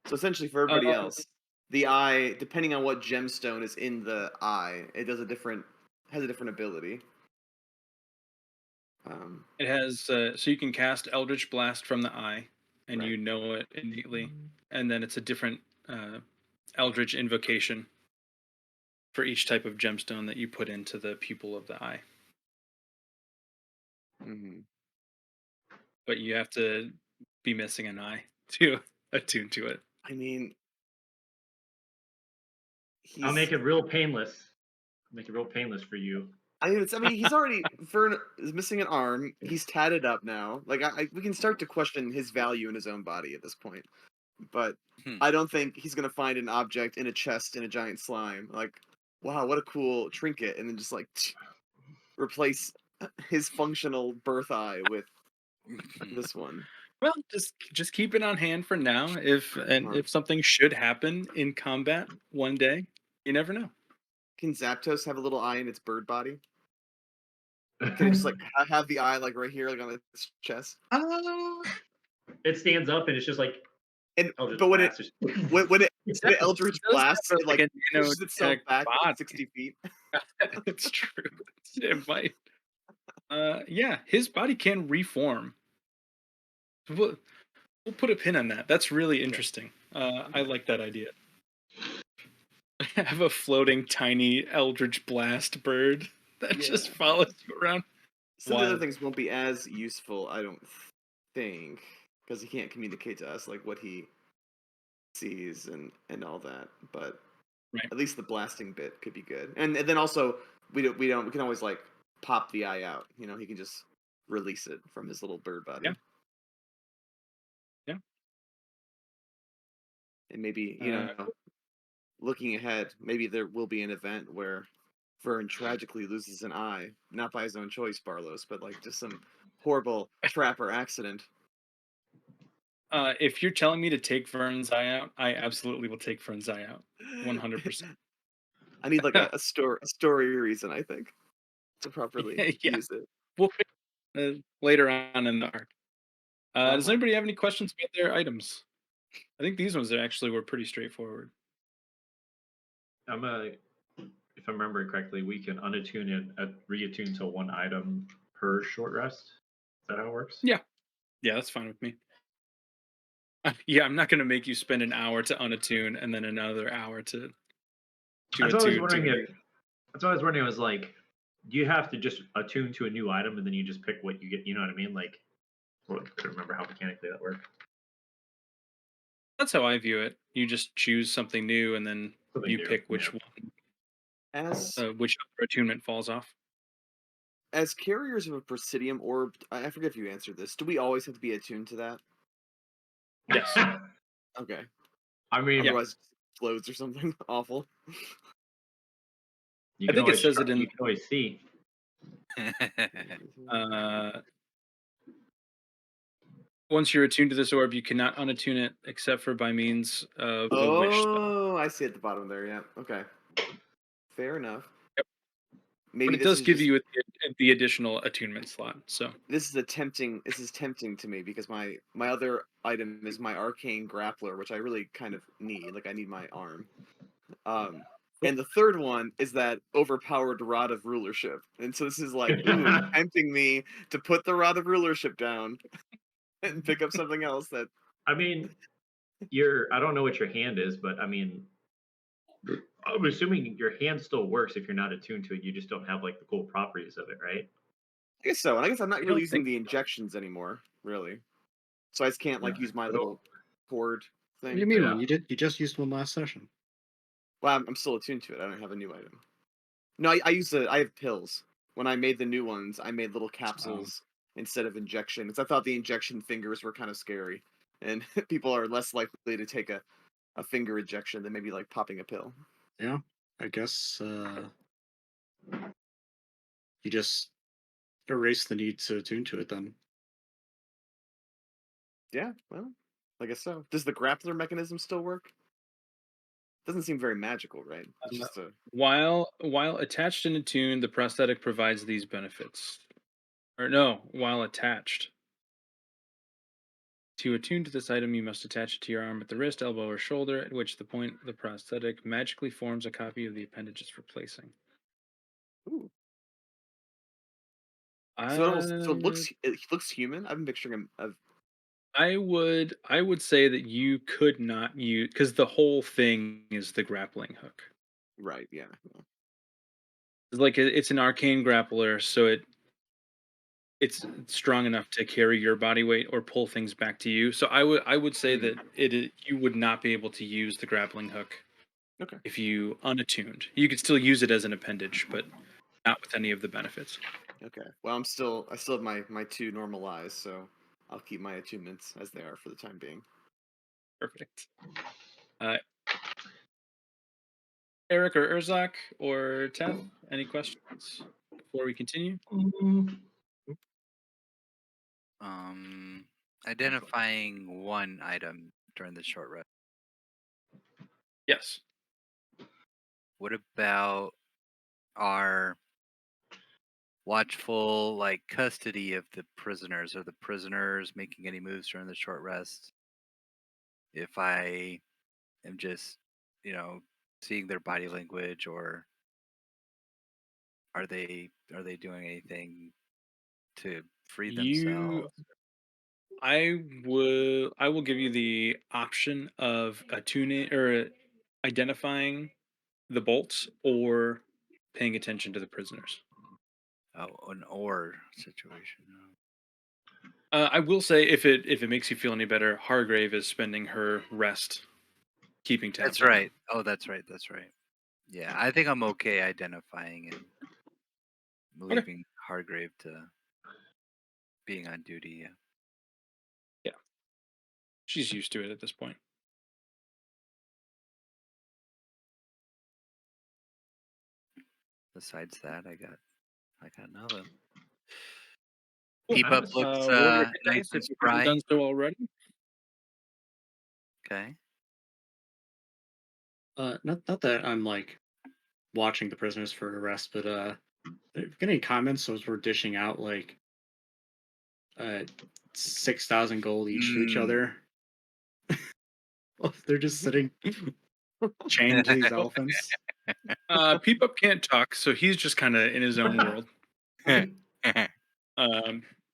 So essentially, for everybody Um, else, the eye, depending on what gemstone is in the eye, it does a different has a different ability. it has so you can cast Eldritch Blast from the eye, and Right. you know it innately, and then it's a different Eldritch invocation for each type of gemstone that you put into the pupil of the eye. Hmm. But you have to be missing an eye to attune to it. I mean, I'll he's make it real painless. Make it real painless for you. I mean, he's already Vern is missing an arm. He's tatted up now. Like, we can start to question his value in his own body at this point. But Hmm. I don't think he's gonna find an object in a chest in a giant slime. Like, wow, what a cool trinket, and then just like replace his functional birth eye with this one. Well, just keep it on hand for now. Uh-huh. If something should happen in combat one day, you never know. Can Zapdos have a little eye in its bird body? Can it just like have the eye like right here, like on its chest? It stands up and it's just like And Eldritch but when it Blast. Just- when it It when does, it Eldritch it does blasts, have it like a pushes itself nanotech back like body. 60 feet. It's true. It might. Yeah, his body can reform. We'll put a pin on that. That's really interesting. I like that idea. Have a floating tiny eldritch blast bird that just Yeah. follows you around. Some of the other Wild. things won't be as useful, I don't think, because he can't communicate to us like what he sees and all that. But Right. at least the blasting bit could be good. And then also we can always like pop the eye out. You know, he can just release it from his little bird body. Yeah. Yeah. And maybe, Uh, looking ahead, maybe there will be an event where Vern tragically loses an eye, not by his own choice, Barlos, but like just some horrible trap or accident. If you're telling me to take Vern's eye out, I absolutely will take Vern's eye out. 100%. I need like a story reason, I think, to properly Yeah. use it. We'll pick later on in the arc. Does Uh-huh. anybody have any questions about their items? I think these ones actually were pretty straightforward. if I'm remembering correctly, we can unattune and reattune to one item per short rest. Is that how it works? Yeah. Yeah, that's fine with me. Yeah, I'm not going to make you spend an hour to unattune and then another hour to That's what I was attune to wondering. a new. That's what I was wondering. Was like, do you have to just attune to a new item and then you just pick what you get? You know what I mean? Like, well, I couldn't remember how mechanically that worked. That's how I view it. You just choose something new and then Something you new, pick which yeah. one, As which other attunement falls off. as carriers of a Presidium orb, I forget if you answered this. Do we always have to be attuned to that? Yes. Okay. I mean, Otherwise, it explodes or something awful. you I can think it always says try- it in you can always see. uh, once you're attuned to this orb, you cannot unattune it except for by means of a wish spell. Oh, I see at the bottom there. Yeah. Okay. Fair enough. Yep. Maybe But it this does is give just you the additional attunement slot. So this is tempting to me because my other item is my arcane grappler, which I really kind of need. Like I need my arm. And the third one is that overpowered rod of rulership. And so this is like, ooh, tempting me to put the rod of rulership down and pick up something else that I mean, I don't know what your hand is, but I mean, I'm assuming your hand still works if you're not attuned to it. You just don't have like the cool properties of it, right? I guess so. And I guess I'm not I really don't using think the injections anymore, really. So I just can't like use my I don't- little cord What do you thing. mean Yeah. one? You just used one last session. Well, I'm still attuned to it. I don't have a new item. No, I have pills. When I made the new ones, I made little capsules instead of injections. I thought the injection fingers were kind of scary, and people are less likely to take a finger injection than maybe like popping a pill. Yeah, I guess you just erase the need to attune to it then. Yeah, well, I guess so. Does the grappler mechanism still work? Doesn't seem very magical, right? It's just a while attached and attuned, the prosthetic provides these benefits. Or no, while attached. To attune to this item, you must attach it to your arm at the wrist, elbow, or shoulder, at which the point the prosthetic magically forms a copy of the appendage it's replacing. ooh. So it looks human. I'm picturing him of I would say that you could not use because the whole thing is the grappling hook. right, yeah. It's like it's an arcane grappler, so it's strong enough to carry your body weight or pull things back to you. So I would say that you would not be able to use the grappling hook Okay. if you unattuned. You could still use it as an appendage, but not with any of the benefits. Okay. Well, I still have my two normal eyes, so I'll keep my attunements as they are for the time being. Perfect. Uh, Eric or Urzak or Teth, any questions before we continue? Mm, Identifying one item during the short rest. Yes. What about our watchful like custody of the prisoners? Are the prisoners making any moves during the short rest? If I am just, seeing their body language, or are they doing anything to free You themselves? I will give you the option of attuning or identifying the bolts or paying attention to the prisoners. Oh, an or situation. Oh. I will say if it makes you feel any better, Hargrave is spending her rest keeping tabs That's on you. right. Oh, that's right. That's right. Yeah, I think I'm okay identifying and Okay. leaving Hargrave to being on duty. Yeah. Yeah. She's used to it at this point. Besides that, I got nothing. Cool. Keep up nice. looks Warrior nice Cadence, and if you haven't spry. done so already. Okay. Not that I'm like watching the prisoners for arrest, but if you get any comments as we're dishing out like 6,000 gold each to each Mm. other. They're just sitting chained to these elephants. Peep Up can't talk, so he's just kind of in his own world.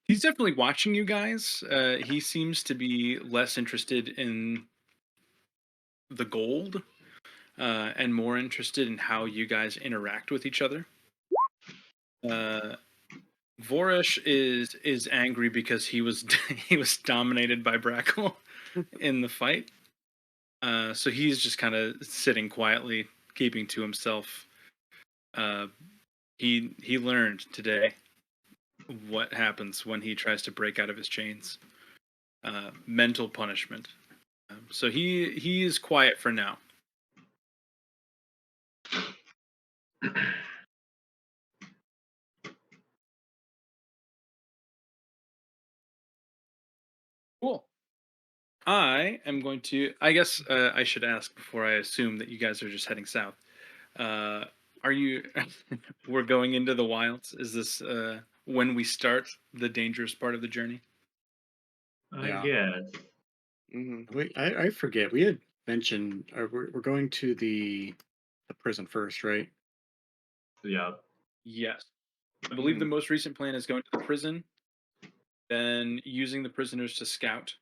He's definitely watching you guys. He seems to be less interested in the gold and more interested in how you guys interact with each other. Vorish is angry because he was he was dominated by Brackle in the fight. So he's just kind of sitting quietly, keeping to himself. Uh, he learned today what happens when he tries to break out of his chains. Mental punishment. So he is quiet for now. Cool. I am going to. I guess I should ask before I assume that you guys are just heading south. Uh, are you? We're going into the wilds. Is this when we start the dangerous part of the journey? I Yeah. guess. Mm-hmm. Wait, I forget. We had mentioned we're going to the prison first, right? Yeah. Yes. I believe the most recent plan is going to the prison, then using the prisoners to scout,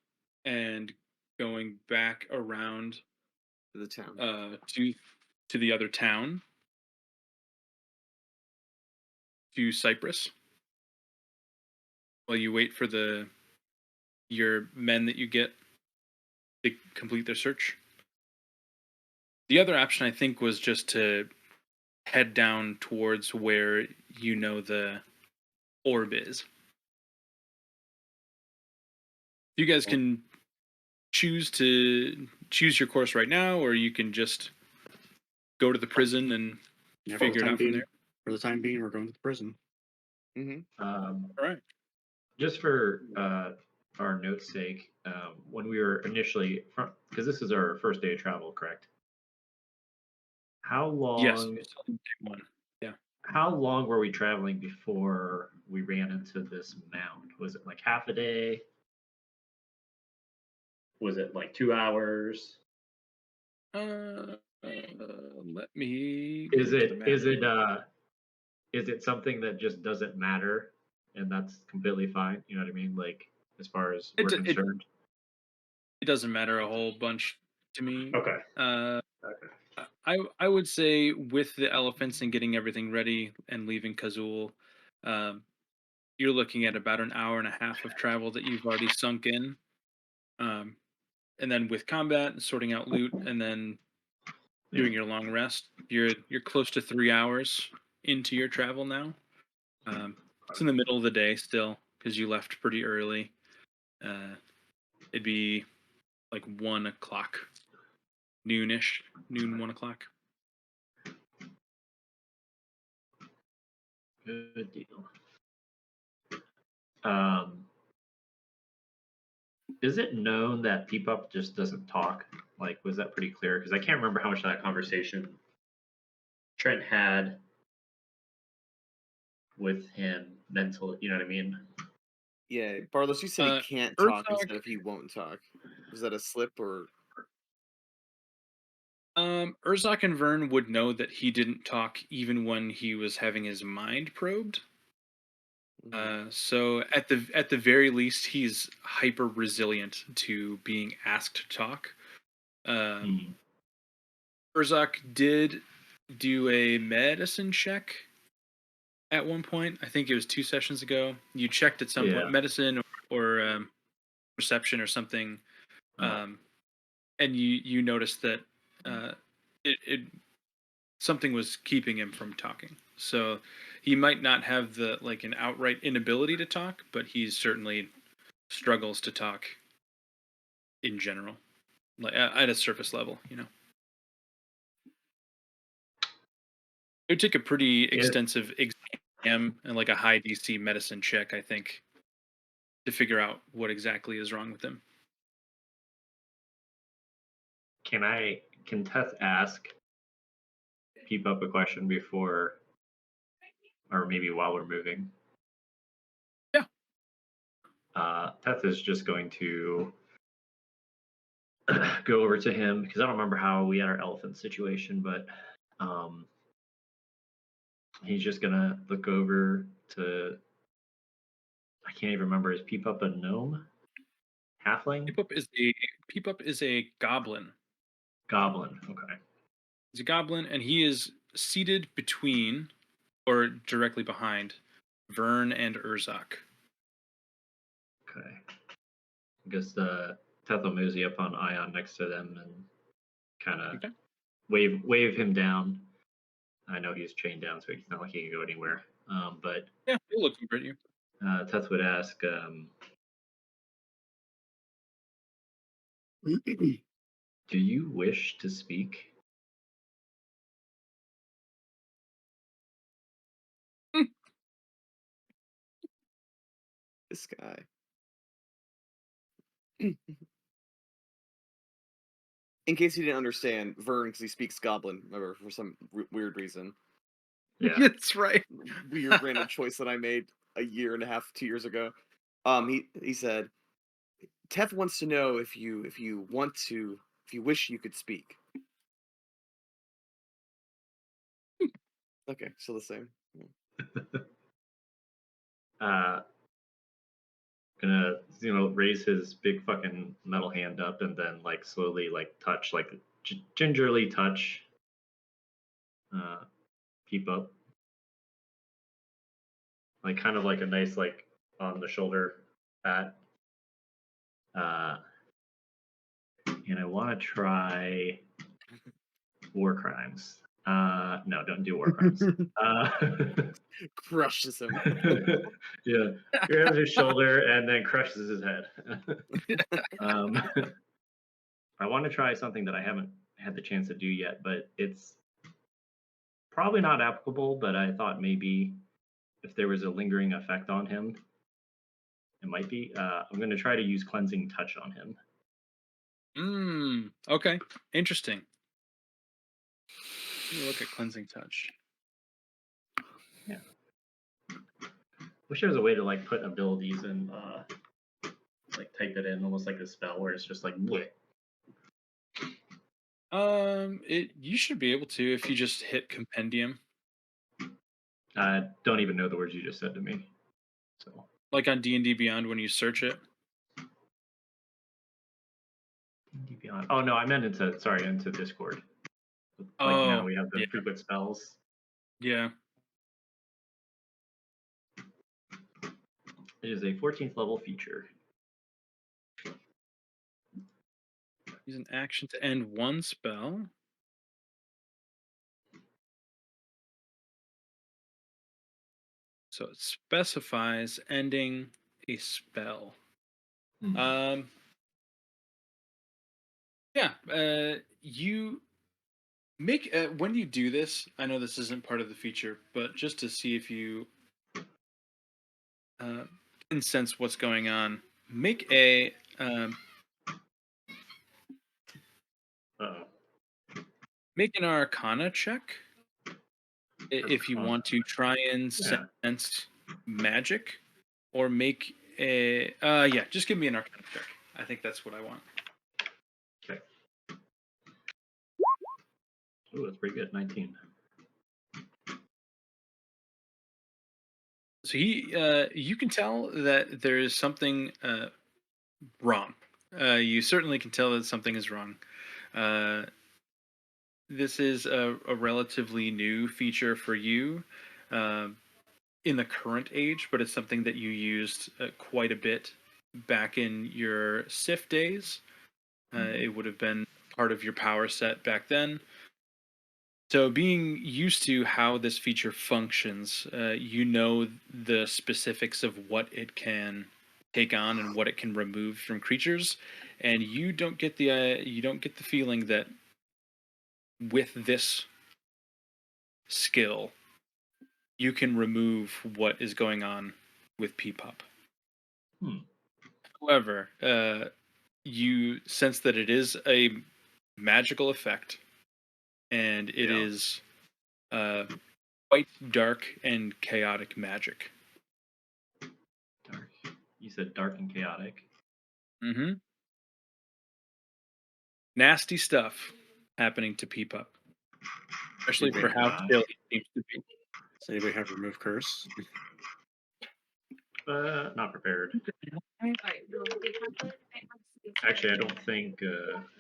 and going back around To the town. to the other town, to Cyprus, while you wait for your men that you get to complete their search. The other option I think was just to head down towards where you know the orb is. You guys can choose your course right now, or you can just go to the prison and Yeah, figure it out from there. For the time being, we're going to the prison. Mm-hmm. All right. Just for our notes' sake, when we were initially, because this is our first day of travel, correct? How Yes. long? You still need to take one. Yeah. How long were we traveling before we ran into this mound? Was it like half a day? Was it like 2 hours? Let me Is go to the it map. is it uh is it something that just doesn't matter and that's completely fine? You know what I mean? Like as far as we're It concerned. it doesn't matter a whole bunch to me. Okay. Uh, Okay. I would say with the elephants and getting everything ready and leaving Kazul, um, you're looking at about an hour and a half of travel that you've already sunk in. Um, and then with combat and sorting out loot and then Yeah. doing your long rest, you're close to 3 hours into your travel now. It's in the middle of the day still because you left pretty early. Uh, it'd be like 1 o'clock, noonish, noon 1 o'clock. Good deal. Um, is it known that Peepup just doesn't talk? Like, was that pretty clear? Because I can't remember how much of that conversation Trent had with him mentally. You know what I mean? Yeah, Barlos, you said he Uh, can't talk Urthok, instead of he won't talk. Was that a slip or? Urzok and Vern would know that he didn't talk even when he was having his mind probed. So at the very least, he's hyper resilient to being asked to talk. Hmm. Urzok did do a medicine check at one point. I think it was 2 sessions ago. You checked at some point, Yeah. medicine or perception or something, Oh. and you noticed that it something was keeping him from talking. So he might not have the like an outright inability to talk, but he certainly struggles to talk in general, like at a surface level. It would take a pretty It, extensive exam and like a high DC medicine check, I think, to figure out what exactly is wrong with him. can Teth ask Peepup a question before, or maybe while we're moving? Yeah. Teth is just going to go over to him because I don't remember how we had our elephant situation, but he's just gonna look over to. I can't even remember. Is Peepup a gnome? Halfling? Peepup is a goblin. Goblin. Okay. He's a goblin, and he is seated between or directly behind Vern and Urzok. Okay. I guess Teth will mosey up on Ion next to them and kind of Okay. wave him down. I know he's chained down, so it's not like he can go anywhere. But Yeah, he'll look over at you. Teth would ask, "Do you wish to speak?" This guy. In case you didn't understand, Vern, because he speaks Goblin, or for some weird reason. Yeah. That's right. Weird random choice that I made a year and a half, 2 years ago. He said, Teth wants to know if you wish you could speak. Okay, still the same. uh, gonna raise his big fucking metal hand up and then like slowly like touch like gingerly touch Peepup, like kind of like a nice like on the shoulder pat. And I want to try war crimes. No, don't do war crimes. Crushes him. Yeah, grabs his shoulder and then crushes his head. I want to try something that I haven't had the chance to do yet, but it's probably not applicable. But I thought maybe if there was a lingering effect on him, it might be. I'm going to try to use cleansing touch on him. Okay. Interesting. Let me look at cleansing touch. Yeah. Wish there was a way to like put abilities and like type it in almost like a spell where it's just like bleh. You should be able to if you just hit compendium, I don't even know the words you just said to me. So like on D&D Beyond when you search it. Beyond. Oh no, I meant into Discord. Like now Oh, we have the yeah, frequent spells. yeah. It is a 14th level feature. Use an action to end one spell. So it specifies ending a spell. Hmm. Yeah. You make when you do this. I know this isn't part of the feature, but just to see if you uh, can sense what's going on, make a Uh-oh. make an Arcana check if you want to try and Yeah. sense magic, or make a yeah. Just give me an Arcana check. I think that's what I want. Okay. Oh, that's pretty good. 19. So you can tell that there is something wrong. You certainly can tell that something is wrong. Uh, this is a relatively new feature for you in the current age, but it's something that you used quite a bit back in your Sif days. It would have been part of your power set back then. So, being used to how this feature functions, you know the specifics of what it can take on and what it can remove from creatures, and you don't get the feeling that with this skill you can remove what is going on with Peepop. Hmm. However, you sense that it is a magical effect, and it Yeah. is uh, quite dark and chaotic magic. Dark. You said dark and chaotic. Mm-hmm. Nasty stuff happening to Peepup, especially Oh for my how gosh. chill he seems to be. Does anybody have remove curse? Not prepared. Actually, I don't think.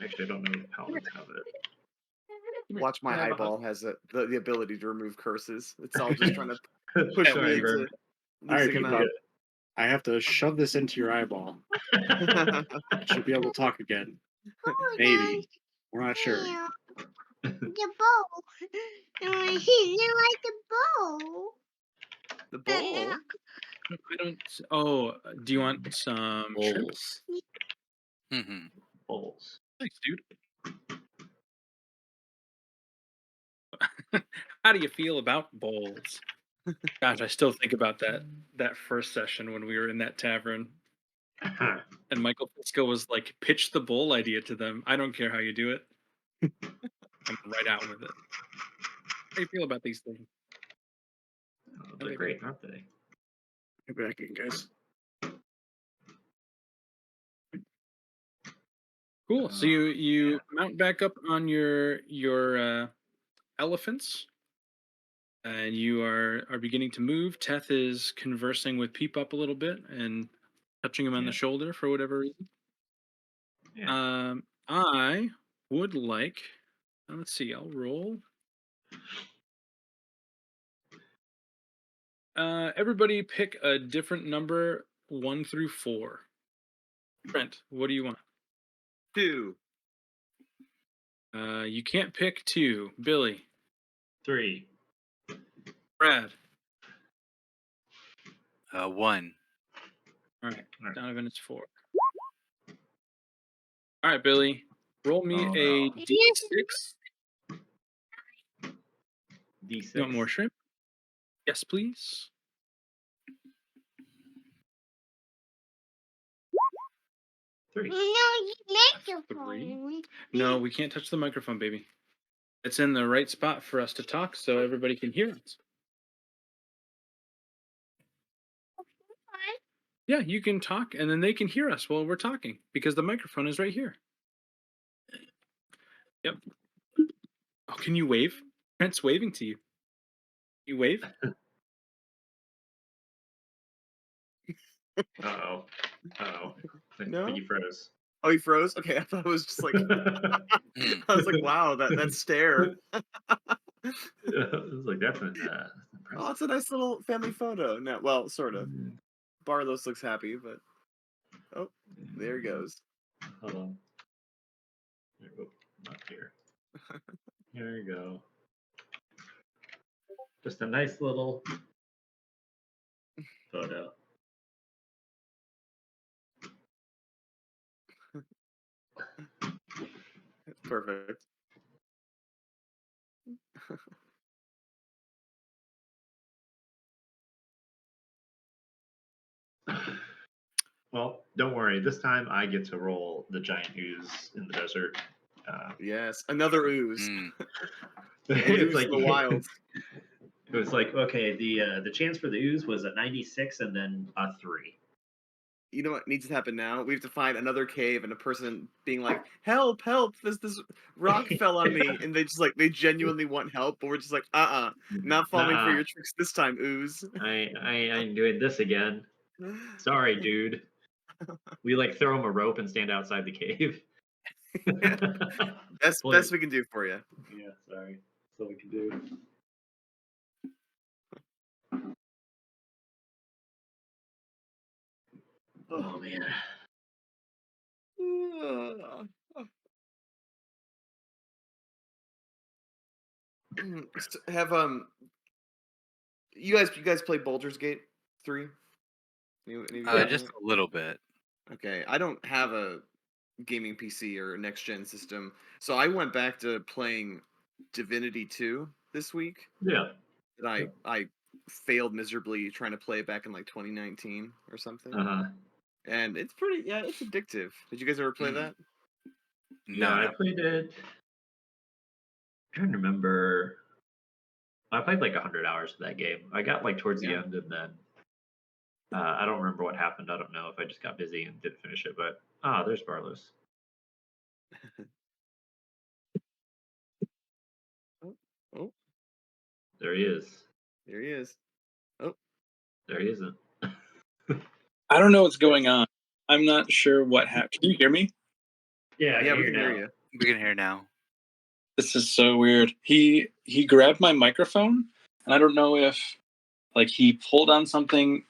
Actually, I don't know if paladins have it. Watch my eyeball has the ability to remove curses. It's all just trying to push me Sorry, into Vern. All right, losing them Peepop. out. I have to shove this into your eyeball. Should be able to talk again. Maybe. We're not sure. The bowl. You like the bowl? The bowl. I don't. Oh, do you want some shrimp? Bowls. Mm-hmm. Bowls. Thanks, dude. How do you feel about bowls? Gosh, I still think about that first session when we were in that tavern, and Michael Pisco was like, "Pitch the bowl idea to them. I don't care how you do it. I'm right out with it." How do you feel about these things? Oh, they're great, aren't they? Get back in, guys. Cool. So you mount back up on your elephants, and you are beginning to move. Teth is conversing with Peep Up a little bit and touching him on the Yeah. shoulder for whatever reason. Yeah. I would like. Let's see. I'll roll. Everybody pick a different number, 1 through 4. Trent, what do you want? 2. You can't pick 2. Billy, 3. Brad. 1. All right. Alright. Donovan is 4. All right, Billy. Roll me Oh, a no. d6. D6. You want more shrimp? Yes, please. 3. No, you make your 3. phone. No, we can't touch the microphone, baby. It's in the right spot for us to talk so everybody can hear us. Yeah, you can talk and then they can hear us while we're talking because the microphone is right here. Yep. Oh, can you wave? Trent's waving to you. You wave? Uh-oh. Uh-oh. I No? think you froze. Oh, he froze. Okay, I thought it was just like Mm. I was like, wow, that stare. It's like that's an Oh, impressive. it's a nice little family photo. No, well, sort of. Mm, Barlos looks happy, but oh, there he goes. Hold on. There, oh, not here. Here you go. Just a nice little photo. Perfect. Well, don't worry. This time I get to roll the giant ooze in the desert. Yes, another ooze. Mm. An It's ooze like in the wilds. it was like, okay, the chance for the ooze was a 96 and then a 3. You know what needs to happen now? We have to find another cave and a person being like, "Help! Help! This rock fell on me," and they genuinely want help, but we're just like, not falling for Nuh-uh. your tricks this time, ooze. I ain't doing this again. Sorry, dude. We like throw him a rope and stand outside the cave. Best Please. we can do for you. Yeah, sorry. That's all we can do. Oh man. Have you guys play Baldur's Gate 3? Any of you Yeah. Just a little bit. Okay, I don't have a gaming PC or next gen system, so I went back to playing Divinity 2 this week. Yeah. And I failed miserably trying to play it back in like 2019 or something. Uh-huh. And it's it's addictive. Did you guys ever play Mm. that? No, Yeah, I no. played it. I'm trying to remember. I played like 100 hours of that game. I got like towards the Yeah. end, and then I don't remember what happened. I don't know if I just got busy and didn't finish it. But there's Barlos. Oh, There he is. there he is. Oh, There he isn't. I don't know what's going on. I'm not sure what happened. Can you hear me? Yeah, yeah, we can hear you. We can hear now. This is so weird. He grabbed my microphone, and I don't know if like he pulled on something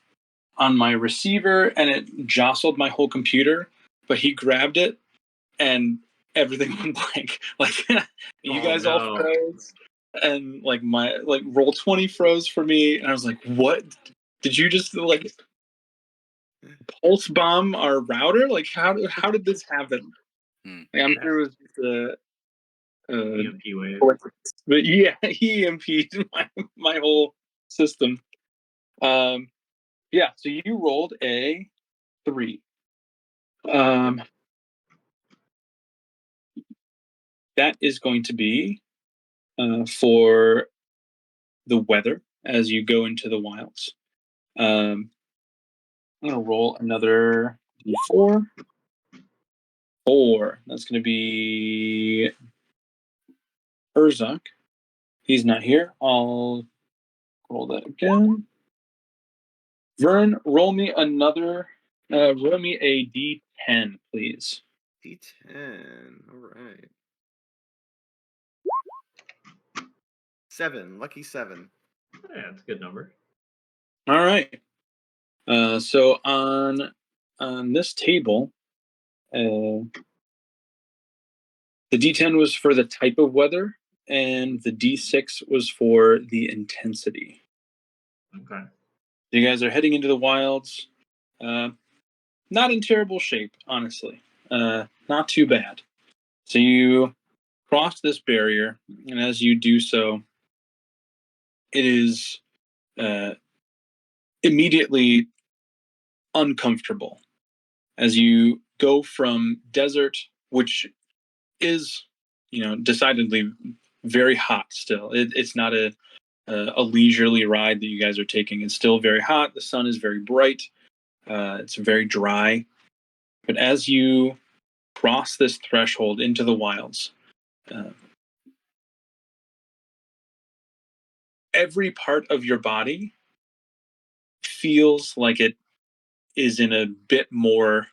on my receiver and it jostled my whole computer, but he grabbed it and everything went blank. Like you Oh, guys all no. froze, and like my roll 20 froze for me, and I was like, "What? Did you just like pulse bomb our router? Like how did this happen?" Hmm. Like, I'm sure it was just a EMP wave. but yeah, he impeded my whole system. Yeah, so you rolled a 3. That is going to be for the weather as you go into the wilds. I'm going to roll another d4. 4. That's going to be Urzak. He's not here. I'll roll that again. Vern, roll me a d10, please. D10. All right. 7. Lucky 7. Yeah, it's a good number. All right. So on this table, the D10 was for the type of weather, and the D6 was for the intensity. Okay. You guys are heading into the wilds. Not in terrible shape, honestly. Not too bad. So you cross this barrier, and as you do so, it is immediately uncomfortable as you go from desert, which is, decidedly very hot still. It's not a leisurely ride that you guys are taking. It's still very hot. The sun is very bright. It's very dry. But as you cross this threshold into the wilds, every part of your body feels like it is in a bit more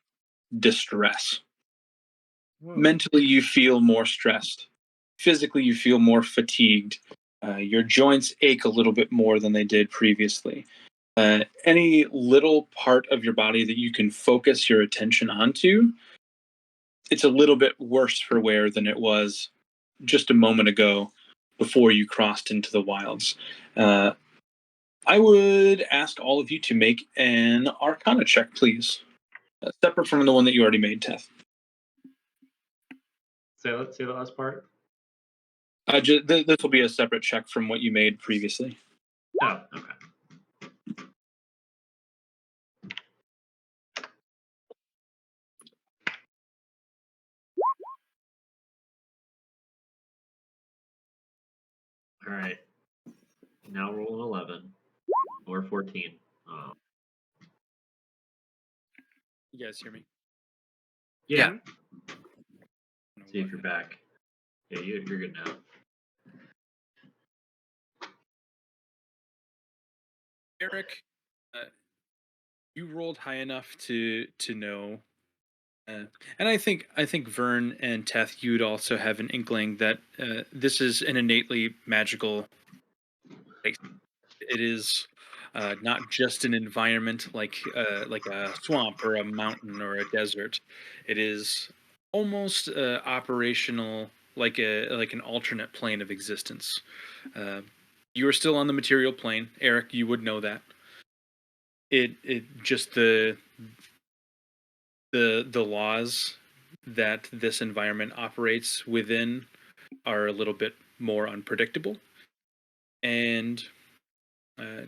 distress. Whoa. Mentally, you feel more stressed. Physically, you feel more fatigued. Your joints ache a little bit more than they did previously. Any little part of your body that you can focus your attention onto, it's a little bit worse for wear than it was just a moment ago before you crossed into the wilds. I would ask all of you to make an Arcana check, please. Separate from the one that you already made, Teth. Let's say the last part. This will be a separate check from what you made previously. Oh, okay. All right. Now roll an 11 or 14. You guys hear me? Yeah. I don't know See if what you're back. Yeah, you're good now. Eric, you rolled high enough to know, and I think Vern and Teth, you'd also have an inkling that this is an innately magical place. It is not just an environment like a swamp or a mountain or a desert. It is almost operational, like an alternate plane of existence. You are still on the material plane, Eric. You would know that. It just the laws that this environment operates within are a little bit more unpredictable and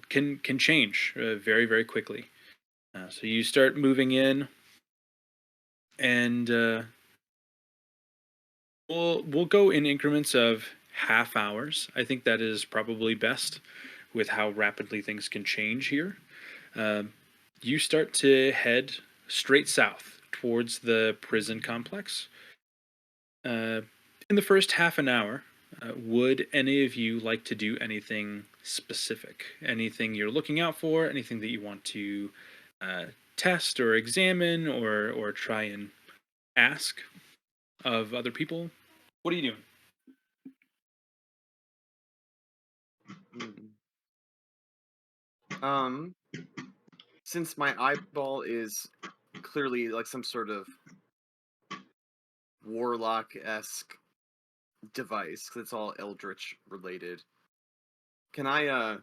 can change very very quickly. So you start moving in, and we'll go in increments of half hours. I think that is probably best with how rapidly things can change here. You start to head straight south towards the prison complex. In the first half an hour, would any of you like to do anything specific? Anything you're looking out for? Anything that you want to test or examine or try and ask of other people? What are you doing? Since my eyeball is clearly like some sort of warlock-esque device, because it's all eldritch related, can I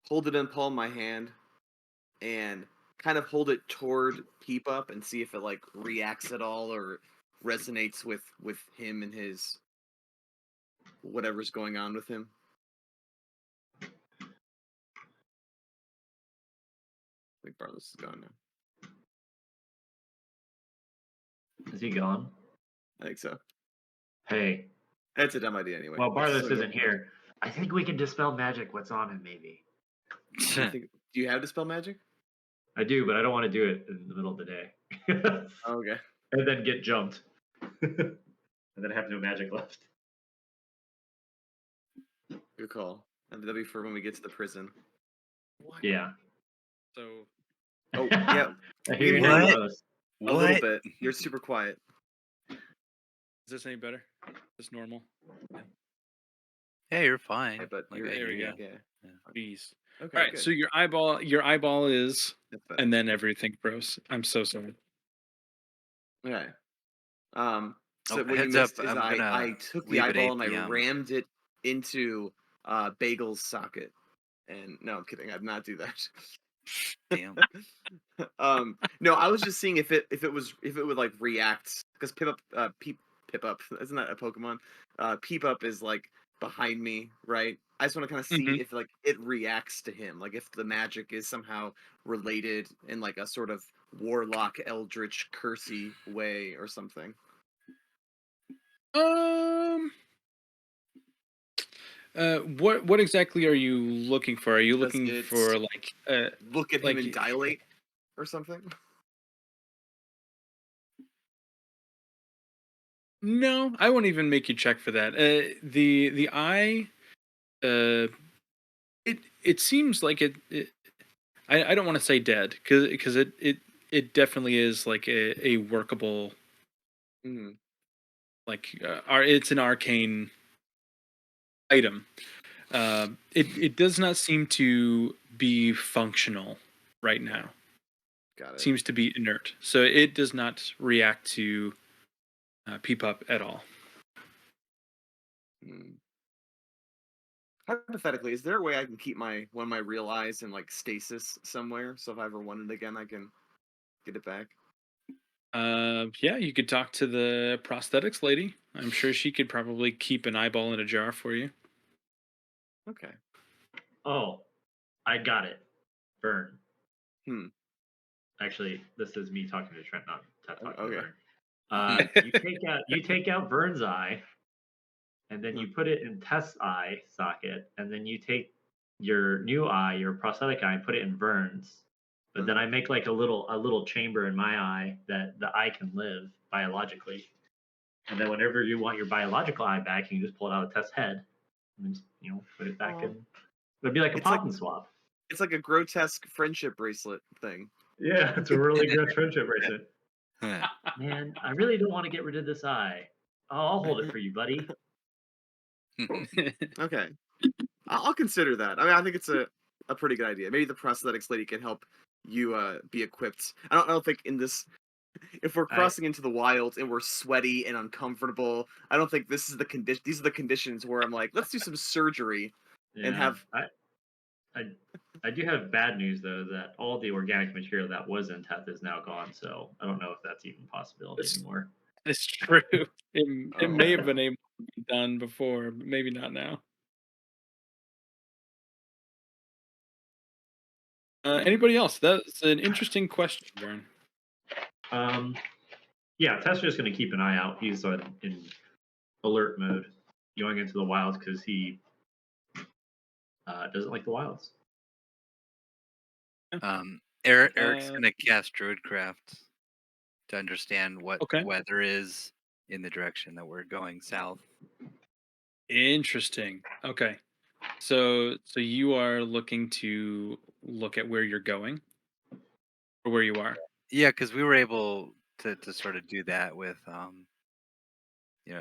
hold it in the palm of my hand and kind of hold it toward Peep Up and see if it like reacts at all or resonates with him and his whatever's going on with him? I think Barlos is gone now. Is he gone? I think so. Hey. That's a dumb idea anyway. Well, Barlos isn't here. I think we can dispel magic. What's on him, maybe? Do you have Dispel Magic? I do, but I don't want to do it in the middle of the day. Oh, okay. And then get jumped. And then have no magic left. Good call. And that'll be for when we get to the prison. What? Yeah. So. Oh, yeah. I hear you, What? Barlos. A little bit. You're super quiet. Is this any better? Is this normal? Hey, you're fine. Yeah, but Like, you're, I there we hear go. you. Yeah. Jeez. Okay. All right. Good. So your eyeball is, That's better. and then everything froze. I'm so sorry. Okay. So Oh, what you heads up, missed is I'm I gonna took the leave at eyeball 8 and I p.m. rammed it into Bagel's socket. And no, I'm kidding. I'd not do that. Damn. No, I was just seeing if it would like react, because Pip Up isn't that a Pokemon? Peep Up is like behind me, right? I just want to kind of see Mhm. if like it reacts to him, like if the magic is somehow related in like a sort of warlock eldritch cursey way or something. What exactly are you looking for? Are you Does looking it for like look at him like and dilate or something? no? I won't even make you check for that. The eye, it seems like it I don't want to say dead because it definitely is like a workable Mm, like it's an arcane item. It does not seem to be functional right now. got it. Seems to be inert, so it does not react to Peep Up at all. Mm. hypothetically, is there a way I can keep one of my real eyes in like stasis somewhere, so if I ever want it again, I can get it back? Yeah, you could talk to the prosthetics lady. I'm sure she could probably keep an eyeball in a jar for you. Okay. Oh, I got it. Vern. Hmm. Actually, this is me talking to Trent, not talking to Okay. Vern. You take out Vern's eye, and then you put it in Tess's eye socket, and then you take your new eye, your prosthetic eye, and put it in Vern's. But then I make like a little chamber in my eye that the eye can live biologically. And then whenever you want your biological eye back, you can just pull it out of Tess's head and just, put it back in. It'd be like a It's like pop and swap. it's like a grotesque friendship bracelet thing. Yeah, it's a really good friendship bracelet. Huh. Man, I really don't want to get rid of this eye. Oh, I'll hold it for you, buddy. Okay. I'll consider that. I mean, I think it's a pretty good idea. Maybe the prosthetics lady can help you be equipped. I don't think in this, if we're I crossing into the wild and we're sweaty and uncomfortable, I don't think this is the condition. These are the conditions where I'm like, let's do some surgery and yeah, have. I do have bad news though that all the organic material that was in Teth is now gone. So I don't know if that's even a possibility It's- anymore. It's true. It Oh. may have been able to be done before, but maybe not now. Anybody else? That's an interesting question, Vern. Yeah, Teth's just going to keep an eye out. He's in alert mode going into the wilds because he doesn't like the wilds. Eric's Uh, gonna cast Druidcraft to understand what Okay. weather is in the direction that we're going south. Interesting. Okay. So you are looking to look at where you're going or where you are. Yeah, because we were able to sort of do that with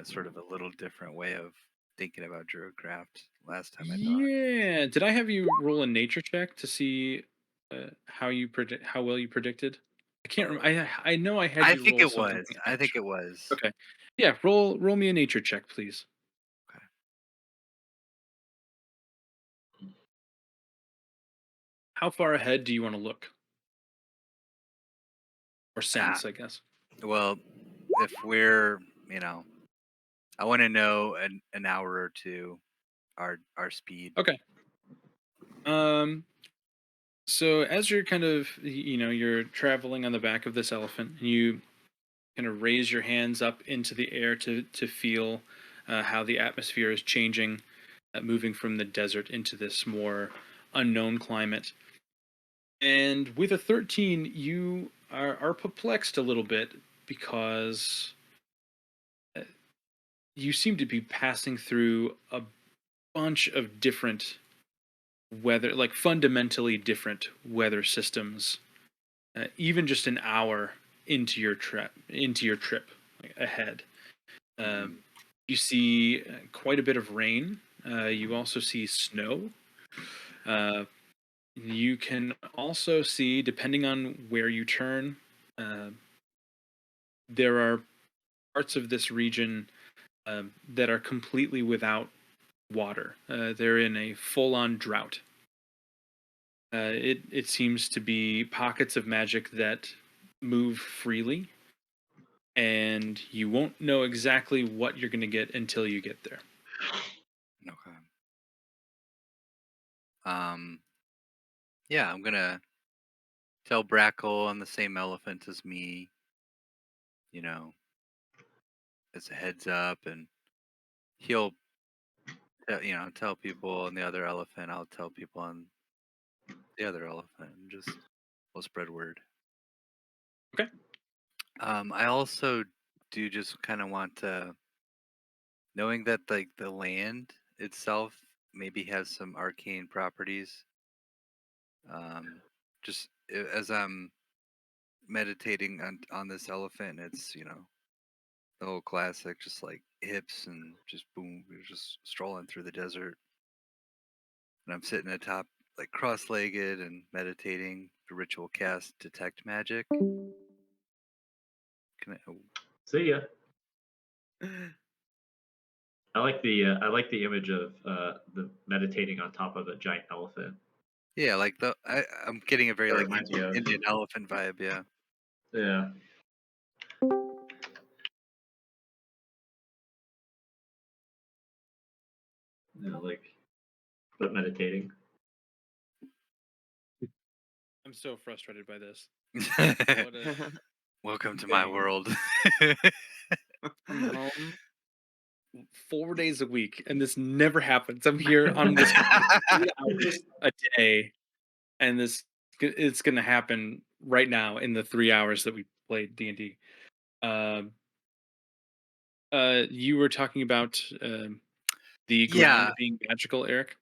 sort of a little different way of thinking about Druidcraft last time. I thought. Yeah. Did I have you roll a nature check to see how well you predicted? I can't remember. I know I had I you think roll it something. was. I think it was. Okay. Yeah. Roll me a nature check, please. Okay. How far ahead do you want to look or Ah, sense? I guess. well, if we're, I want to know an hour or two our speed. Okay. So as you're kind of, you're traveling on the back of this elephant, and you kind of raise your hands up into the air to feel how the atmosphere is changing, moving from the desert into this more unknown climate. And with a 13, you are perplexed a little bit because you seem to be passing through a bunch of different weather, like fundamentally different weather systems, even just an hour into your trip ahead. You see quite a bit of rain. You also see snow. You can also see, depending on where you turn, there are parts of this region that are completely without water. They're in a full-on drought. It seems to be pockets of magic that move freely, and you won't know exactly what you're going to get until you get there. Okay. Yeah, I'm gonna tell Brackle on the same elephant as me. As a heads up, and he'll tell people on the other elephant. I'll tell people on the other elephant, and just we'll spread word. Okay. I also do just kind of want to, knowing that like the land itself maybe has some arcane properties. Just as I'm meditating on this elephant, it's the whole classic, just like hips and just boom, we're just strolling through the desert, and I'm sitting atop like cross-legged and meditating. The ritual cast detect magic. Can I? Oh, See ya. I like the image of the meditating on top of a giant elephant. Yeah, like I'm getting a very That like reminds me of. Indian elephant vibe. Yeah. Yeah. Like but meditating. I'm so frustrated by this. What a Welcome to my thing. world. Come home 4 days a week, and this never happens. I'm here on this 3 hours a day, and it's gonna happen right now in the 3 hours that we played D&D. Um, you were talking about the ground Yeah, being magical, Eric.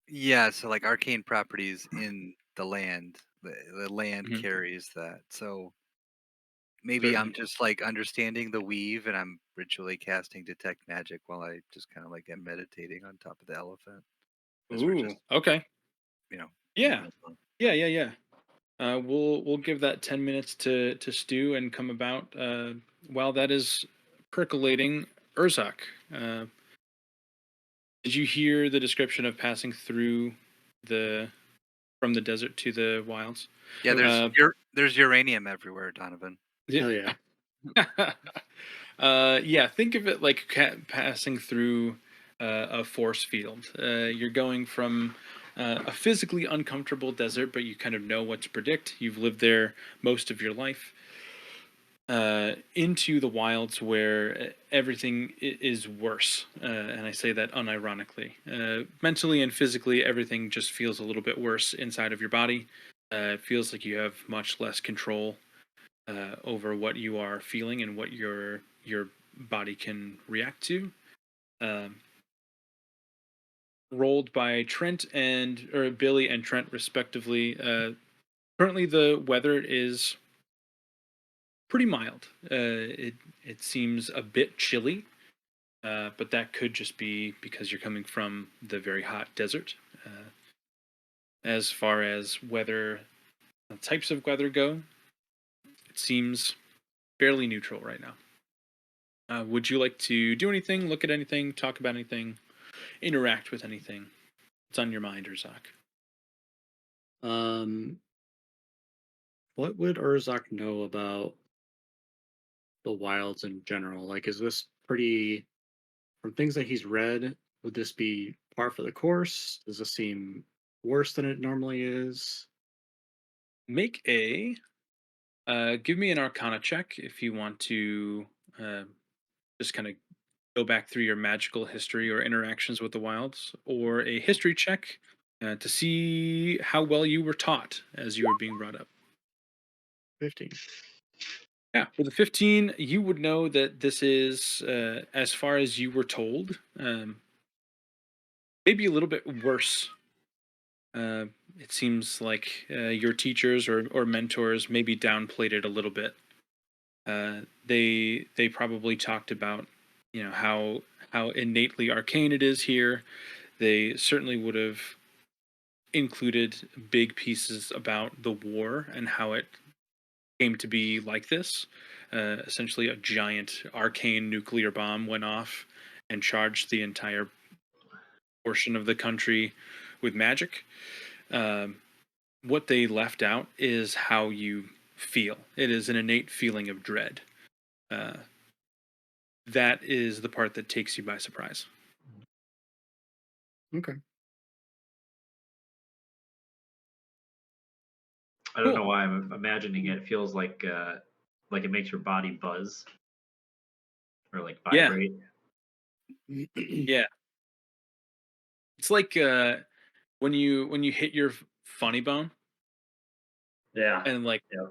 yeah. So like arcane properties in the land, the land Mhm. carries that. So maybe I'm Certainly. just like understanding the weave, and I'm ritually casting detect magic while I just kind of like am meditating on top of the elephant as we're Ooh, just okay. Yeah, moving along. yeah. We'll give that 10 minutes to stew and come about. While that is percolating, Urzak, uh, did you hear the description of passing through the from the desert to the wilds? Yeah, Uh, there's uranium everywhere, Donovan. yeah. Hell yeah. Yeah, think of it like passing through a force field. You're going from a physically uncomfortable desert, but you kind of know what to predict. You've lived there most of your life. Into the wilds where everything is worse. And I say that unironically. Mentally and physically, everything just feels a little bit worse inside of your body. It feels like you have much less control over what you are feeling and what your body can react to. Um, Rolled by Trent and or Billy and Trent respectively. Currently, the weather is pretty mild. It seems a bit chilly, but that could just be because you're coming from the very hot desert. As far as weather types of weather go, it seems fairly neutral right now. Would you like to do anything, look at anything, talk about anything, interact with anything? What's on your mind, Urzak? Um, what would Urzak know about the wilds in general? Like, is this pretty, from things that he's read, would this be par for the course? Does this seem worse than it normally is? Make a give me an Arcana check if you want to uh, just kind of go back through your magical history or interactions with the wilds, or a history check to see how well you were taught as you were being brought up. 15. Yeah, with a 15, you would know that this is, as far as you were told, maybe a little bit worse. Uh, it seems like your teachers or mentors maybe downplayed it a little bit. They probably talked about how innately arcane it is here. They certainly would have included big pieces about the war and how it came to be like this. Essentially, a giant arcane nuclear bomb went off and charged the entire portion of the country with magic. Um, what they left out is how you feel. It is an innate feeling of dread. Uh, that is the part that takes you by surprise. Okay. I don't Cool. know why I'm imagining it. It feels like it makes your body buzz or like Yeah, vibrate. yeah. It's like when you hit your funny bone Yeah. and like Yeah.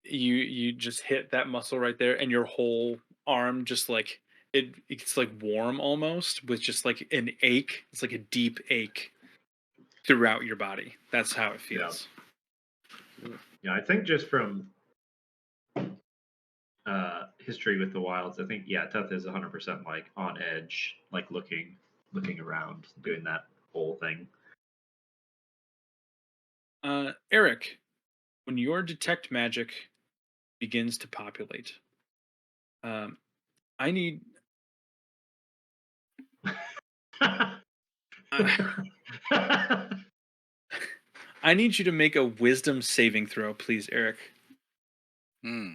you just hit that muscle right there and your whole arm just like it's like warm almost with just like an ache. It's like a deep ache throughout your body. That's how it Yeah. feels. Yeah. I think just from history with the wilds, I think Teth is 100% like on edge, like looking around, doing that whole thing. Eric, when your detect magic begins to populate, um, I need Uh, I need you to make a wisdom saving throw, please, Eric. Hmm.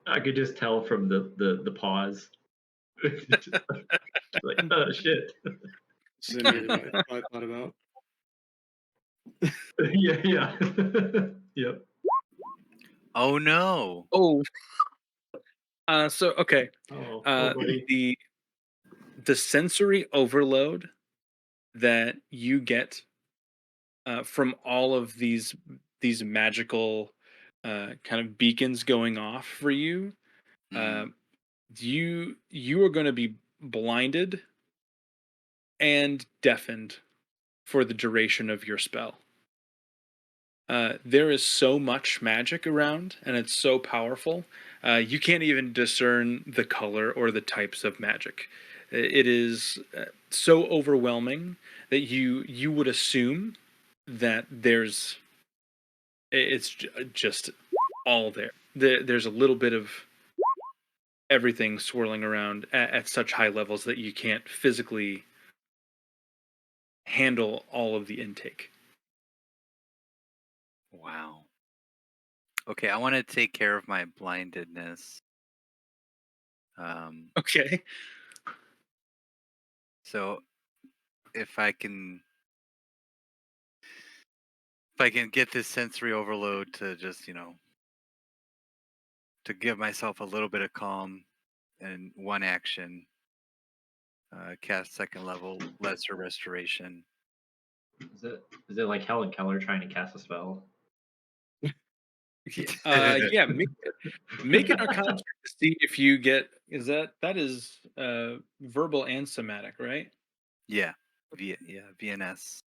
I could just tell from the pause. Like, oh shit. This is immediately what I thought about. Yeah, yeah. Yep. Oh no. Oh, so okay. Oh, Uh, buddy. the sensory overload that you get from all of these magical kind of beacons going off for you, Hmm. uh, you are going to be blinded and deafened for the duration of your spell. There is so much magic around, and it's so powerful. You can't even discern the color or the types of magic. It is so overwhelming that you would assume that just all there. There's a little bit of everything swirling around at such high levels that you can't physically handle all of the intake. Wow. Okay, I want to take care of my blindedness. Um, Okay. so if I can get this sensory overload to just, to give myself a little bit of calm and one action, cast second level lesser restoration. Is it like Helen Keller trying to cast a spell? Yeah. Make an Arcana check to see if you get. Is that is verbal and somatic, right? Yeah. VNS.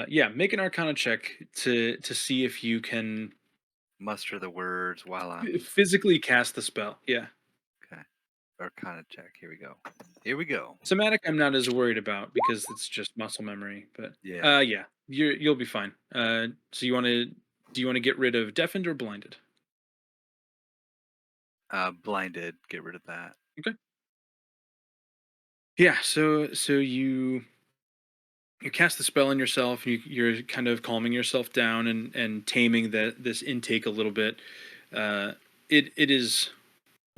Yeah. Make an Arcana check to see if you can Muster the words while I'm physically cast the spell. Yeah. okay. Arcana check. Here we go. Here we go. Somatic, I'm not as worried about because it's just muscle memory. But Yeah. yeah, you'll be fine. So do you want to get rid of deafened or blinded? Blinded. Get rid of that. Okay. Yeah. So you cast the spell on yourself. You're kind of calming yourself down and taming this intake a little bit. It is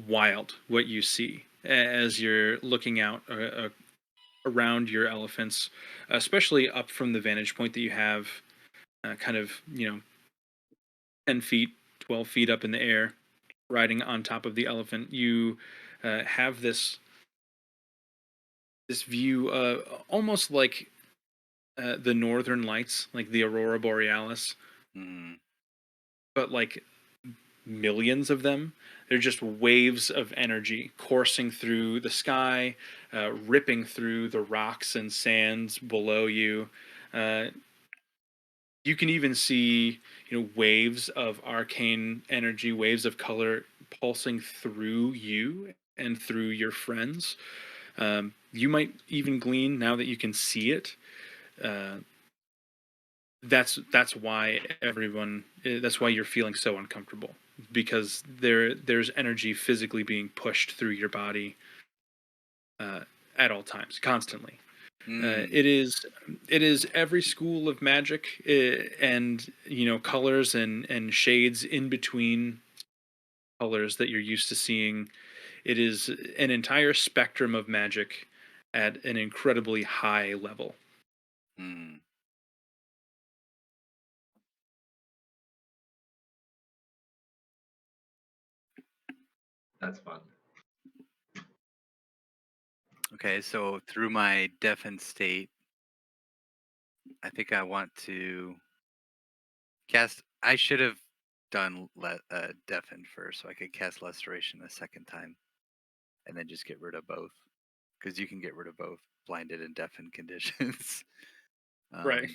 wild what you see as you're looking out around your elephants, especially up from the vantage point that you have, kind of 10 feet, 12 feet up in the air, riding on top of the elephant. You have this view, almost like the northern lights, like the aurora borealis, Mm, but like millions of them. They're just waves of energy coursing through the sky, ripping through the rocks and sands below you. Uh, you can even see, waves of arcane energy, waves of color pulsing through you and through your friends. You might even glean now that you can see it. Uh, that's why that's why you're feeling so uncomfortable, because there's energy physically being pushed through your body uh, at all times, constantly. mm, It is every school of magic, and colors and shades in between colors that you're used to seeing. It is an entire spectrum of magic at an incredibly high level. mm. That's fun. Okay, so through my deafened state, I think I want to cast. I should have done deafened first, so I could cast restoration a second time, and then just get rid of both, because you can get rid of both blinded and deafened conditions. Right. um,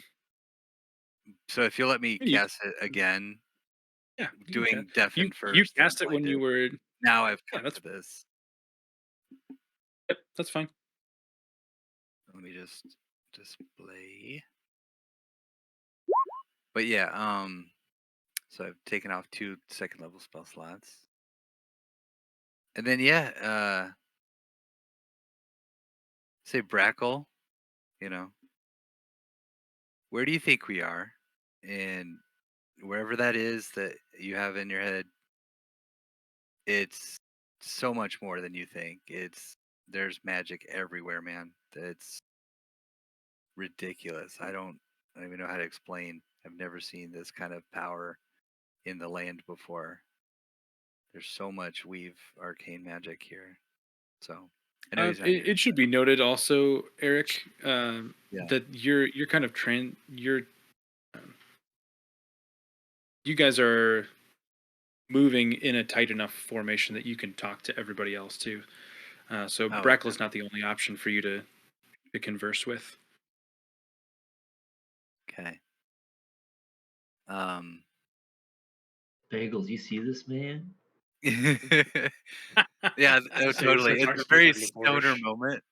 so if you let me You, cast it again, yeah, you can. doing You deafened you first, then cast it when you blinded. were. Now I've Yeah, come that's to this. yep, that's fine. Let me just display. But yeah, So I've taken off 2 second level spell slots. And then yeah, say Brackle, you know, where do you think we are? And wherever that is that you have in your head, it's so much more than you think. There's magic everywhere, man. It's ridiculous. I don't even know how to explain. I've never seen this kind of power in the land before. There's so much weave arcane magic here. So I know he's not here. It should be noted also, Eric, Yeah. that you're kind of um, you guys are moving in a tight enough formation that you can talk to everybody else too. So Oh, Brackle okay. is not the only option for you to converse with. Okay. Um Bagels, you see this man? yeah, So totally. starts It's a speaking very to stoner Boorish. moment.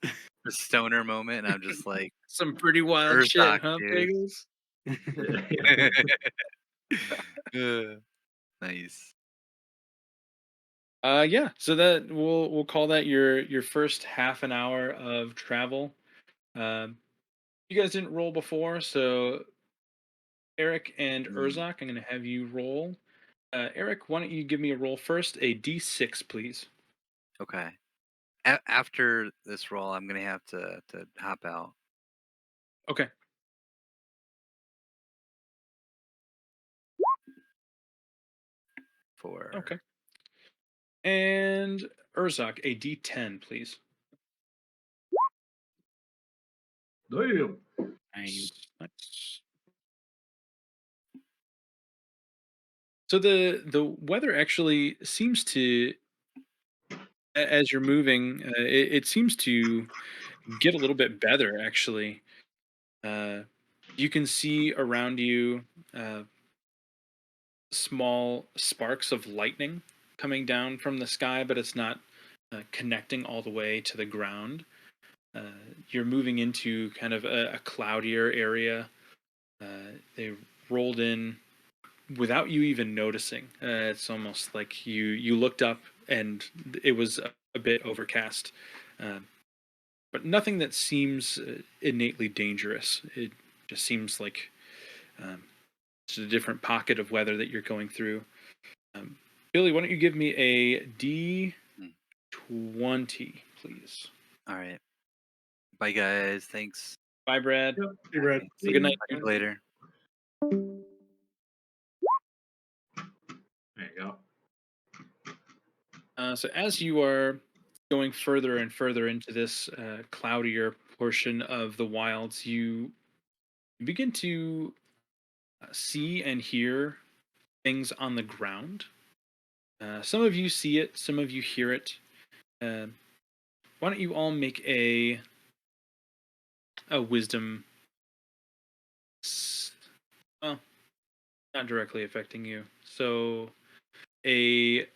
A stoner moment, and I'm just like, Some pretty wild shit, Urzok, huh, dude. Bagels? Uh, nice. Yeah. So that we'll call that your first half an hour of travel. Um, you guys didn't roll before, so Eric and Mm, Urzok, I'm going to have you roll. Eric, why don't you give me a roll first? A D6, please. okay. After this roll, I'm gonna have to hop out Okay. for. Okay. And Urzok, a D10, please. Damn. Nice. So the weather actually seems to, as you're moving, it seems to get a little bit better. Actually, uh, you can see around you small sparks of lightning coming down from the sky, but it's not connecting all the way to the ground. Uh, you're moving into kind of a cloudier area. They rolled in without you even noticing. It's almost like you looked up and it was a bit overcast, uh, but nothing that seems innately dangerous. It just seems like um, it's a different pocket of weather that you're going through. Um, Billy, why don't you give me a Mm, D20, please? all right. Bye, guys. Thanks. Bye, Brad. Yep. Hey, Brad. Okay. Have a good night. Talk to you later. There you go. So as you are going further and further into this cloudier portion of the wilds, you begin to see and hear things on the ground. Some of you see it, some of you hear it. Uh, why don't you all make a wisdom? Well, not directly affecting you. So a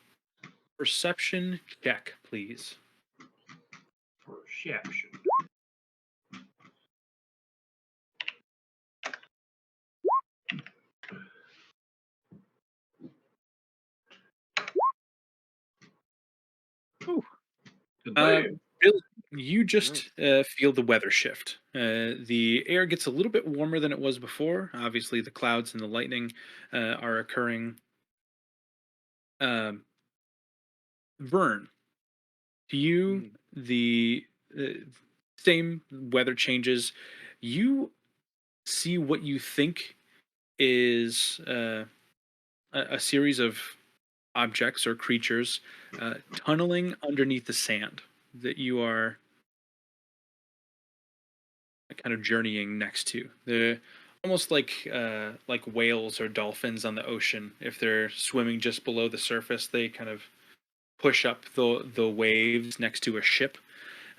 perception check, please. Perception. Ooh. Damn. Bill, you Nice. just feel the weather shift. The air gets a little bit warmer than it was before. Obviously, the clouds and the lightning are occurring. Um, Vern, to you, Mm. the same weather changes. You see what you think is a series of objects or creatures tunneling underneath the sand that you are kind of journeying next to. They're almost like whales or dolphins on the ocean. If they're swimming just below the surface, they kind of push up the waves next to a ship.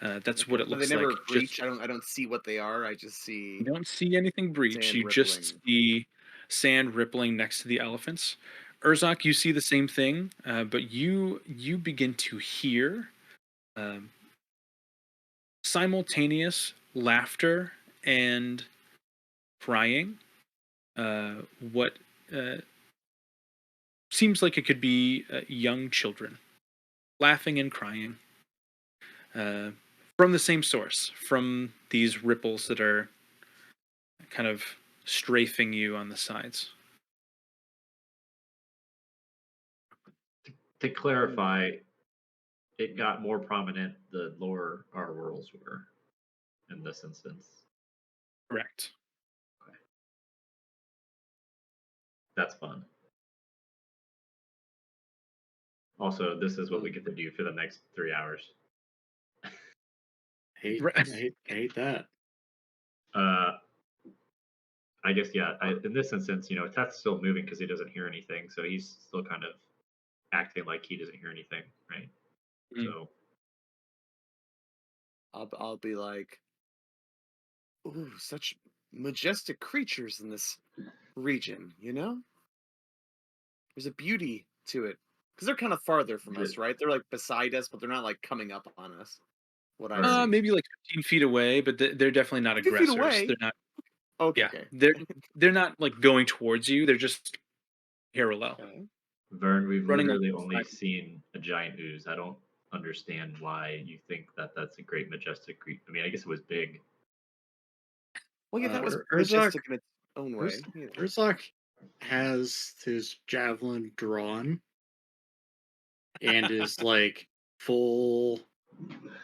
That's what Okay. it But they looks like. never Just breach. I don't see what they are. I just you see don't see anything breach. sand You just rippling. see sand rippling next to the elephants. Urzok, you see the same thing, but you begin to hear um, simultaneous laughter and crying. What uh, seems like it could be young children laughing and crying uh, from the same source, from these ripples that are kind of strafing you on the sides. To clarify, it got more prominent the lower our worlds were in this instance. Correct. That's fun. Also, this is what we get to do for the next 3 hours. I hate that. I guess in this instance, Teth's still moving because he doesn't hear anything, so he's still kind of acting like he doesn't hear anything, right? Mm. So I'll be like, ooh, such majestic creatures in this region, you know? There's a beauty to it. Because they're kind of farther from us, right? They're like beside us, but they're not like coming up on us. What I see. Maybe like 15 feet away, but they're definitely not 15 feet aggressors. away? They're not. Okay, Yeah, okay. they're not like going towards you. They're just parallel, Okay. Vern, we've running literally alongside only you. seen a giant ooze. I don't understand why you think that that's a great majestic creature. I mean, I guess it was big. Well, yeah, that was Urzok, majestic in its own way. Yeah. Urzok has his javelin drawn and is like full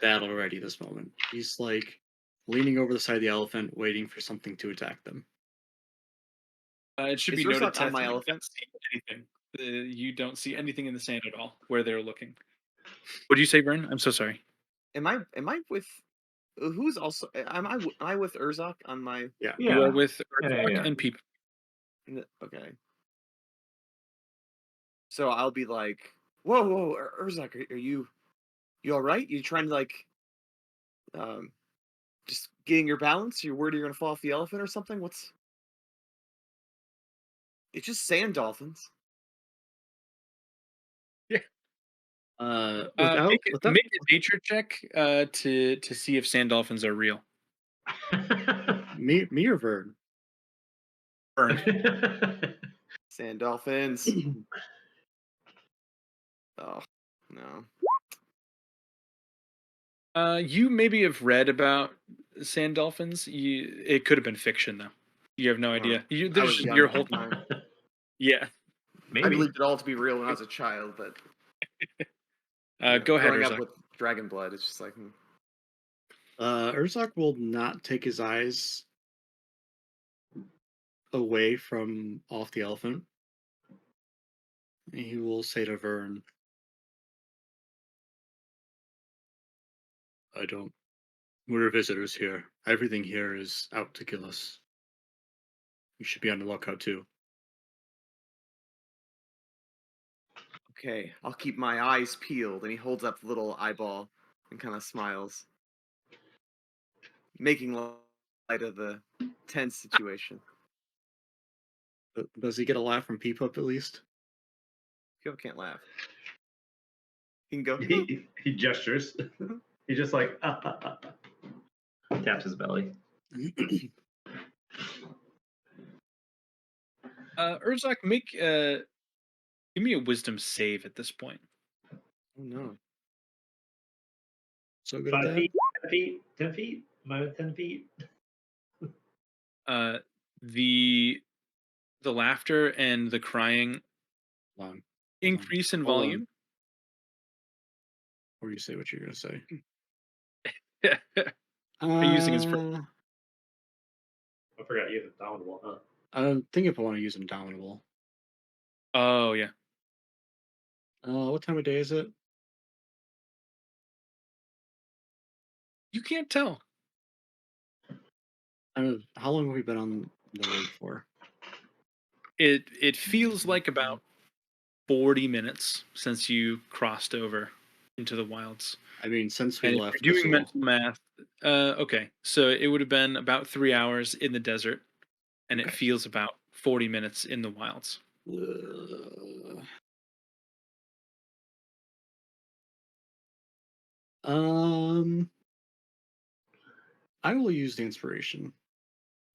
battle ready this moment. He's like leaning over the side of the elephant, waiting for something to attack them. It should Is be noted, Urzok on Teth, my you elephant? don't see anything. You don't see anything in the sand at all where they're looking. What do you say, Vern? I'm so sorry. Am I with who's also am I with Urzok on my Yeah. You are with Yeah, Earthlock and Peep. okay. So I'll be like, whoa, Urzok, are you all right? You trying to like um just getting your balance? You're worried you're gonna fall off the elephant or something? What's it's just sand dolphins. Yeah. Without Make a nature check to see if sand dolphins are real. me or Vern. Vern. Sand dolphins. Oh no. You maybe have read about sand dolphins. It could have been fiction though. You have no idea. I was young Your at whole the time. yeah. I Maybe. believed it all to be real when I was a child, but Go ahead, growing up Urzak. with dragon blood, it's just like Urzok will not take his eyes away from off the elephant. He will say to Vern, I don't. We're visitors here. Everything here is out to kill us. You should be on the lookout too. okay, I'll keep my eyes peeled. And he holds up the little eyeball and kind of smiles, making light of the tense situation. Does he get a laugh from Peep Up at least? People can't laugh. He can go. He gestures. He's just like taps his belly. Urzak, give me a wisdom save at this point. Oh no. So good 5 at that. feet, 10 feet, 10 feet. Am I with 10 feet? The laughter and the crying Hold on. increase in Hold on. volume. Or you say what you're gonna say. Are you using his I forgot you have Indomitable, huh? I'm thinking if I want to use Indomitable. Oh yeah. What time of day is it? You can't tell. How long have we been on the lake for? It feels like about 40 minutes since you crossed over into the wilds. I mean, since we And if left you're the doing zoo. mental math, okay, so it would have been about 3 hours in the desert, and it Okay. feels about 40 minutes in the wilds. I will use the inspiration.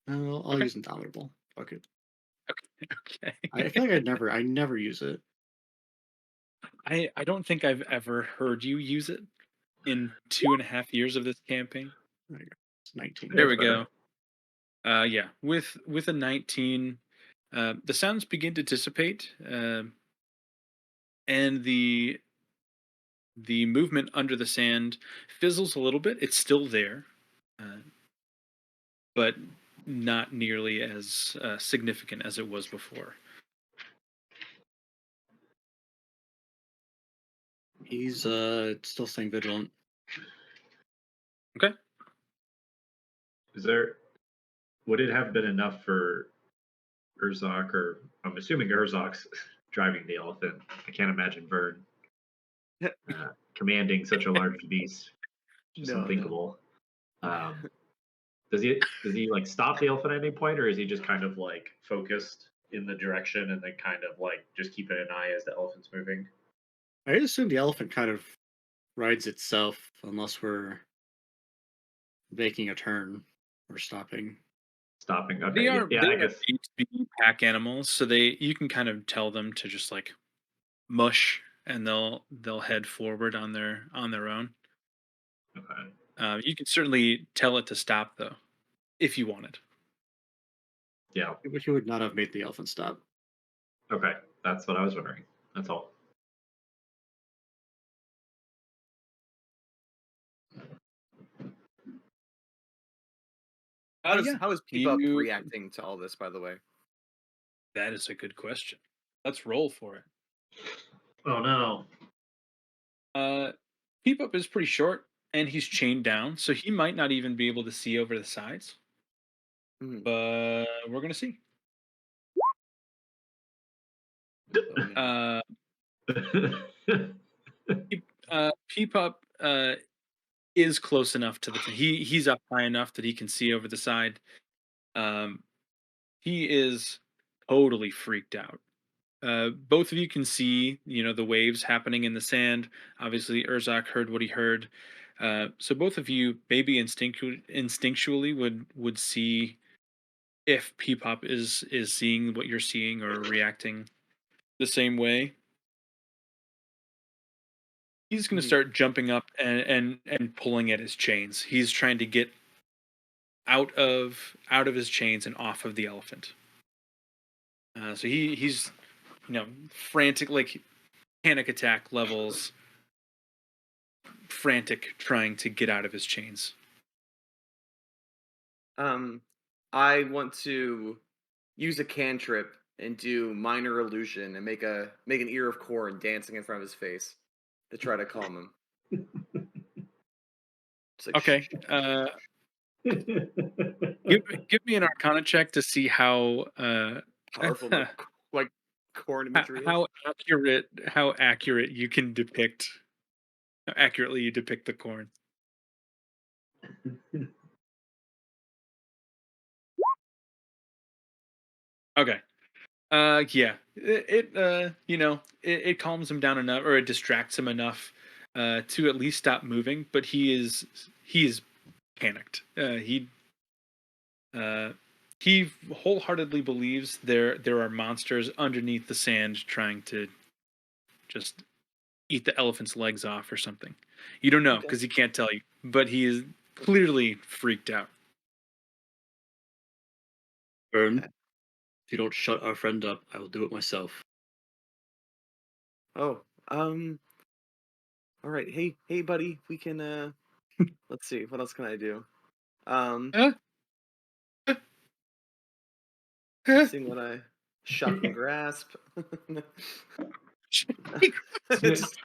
I'll Okay. use Indomitable. Fuck it. Okay. I feel like I never use it. I don't think I've ever heard you use it in 2.5 years of this campaign. There you go. It's 19. There That's we better. go. Yeah, with a 19, the sounds begin to dissipate, and the movement under the sand fizzles a little bit. It's still there, uh, but not nearly as significant as it was before. He's still staying vigilant. Okay. Is there? Would it have been enough for Urzok, or I'm assuming Urzok's driving the elephant? I can't imagine Vern commanding such a large beast. Just No, no. unthinkable. Does he like stop the elephant at any point, or is he just kind of like focused in the direction and then kind of like just keeping an eye as the elephant's moving? I assume the elephant kind of rides itself unless we're making a turn or stopping. Stopping. They Okay. Yeah, are yeah, they I are guess. made to be pack animals, so you can kind of tell them to just like mush, and they'll head forward on their own. Okay. You can certainly tell it to stop though, if you wanted. Yeah. Which would not have made the elephant stop. Okay. That's what I was wondering. That's all. Yeah. How is Peep Up You reacting to all this, by the way? That is a good question. Let's roll for it. Oh no. Peep Up is pretty short, and he's chained down, so he might not even be able to see over the sides. Mhm. But we're gonna see. Oh, no. Peep Up is close enough to he's up high enough that he can see over the side. Um, he is totally freaked out. Both of you can see, the waves happening in the sand. Obviously, Urzak heard what he heard. So both of you, maybe instinctually, would see if Peepop is seeing what you're seeing or reacting the same way. He's going to Mhm. start jumping up and pulling at his chains. He's trying to get out of his chains and off of the elephant. So he's frantic, like panic attack levels, frantic trying to get out of his chains. I want to use a cantrip and do minor illusion and make an ear of corn dancing in front of his face to try to calm him. It's like, Okay. Give me an Arcana check to see how powerful the like corn imagery is. how accurate you can depict how accurately you depict the corn. Okay. Yeah. It calms him down enough, or it distracts him enough to at least stop moving. But he is panicked. He wholeheartedly believes there are monsters underneath the sand trying to just eat the elephant's legs off or something. You don't know Okay. because he can't tell you, but he is clearly freaked out. Burn. Okay. If you don't shut our friend up, I will do it myself. Oh, all right. Hey, buddy. We can let's see. What else can I do? Um, Huh? seeing what I shock and grasp. Yes. Just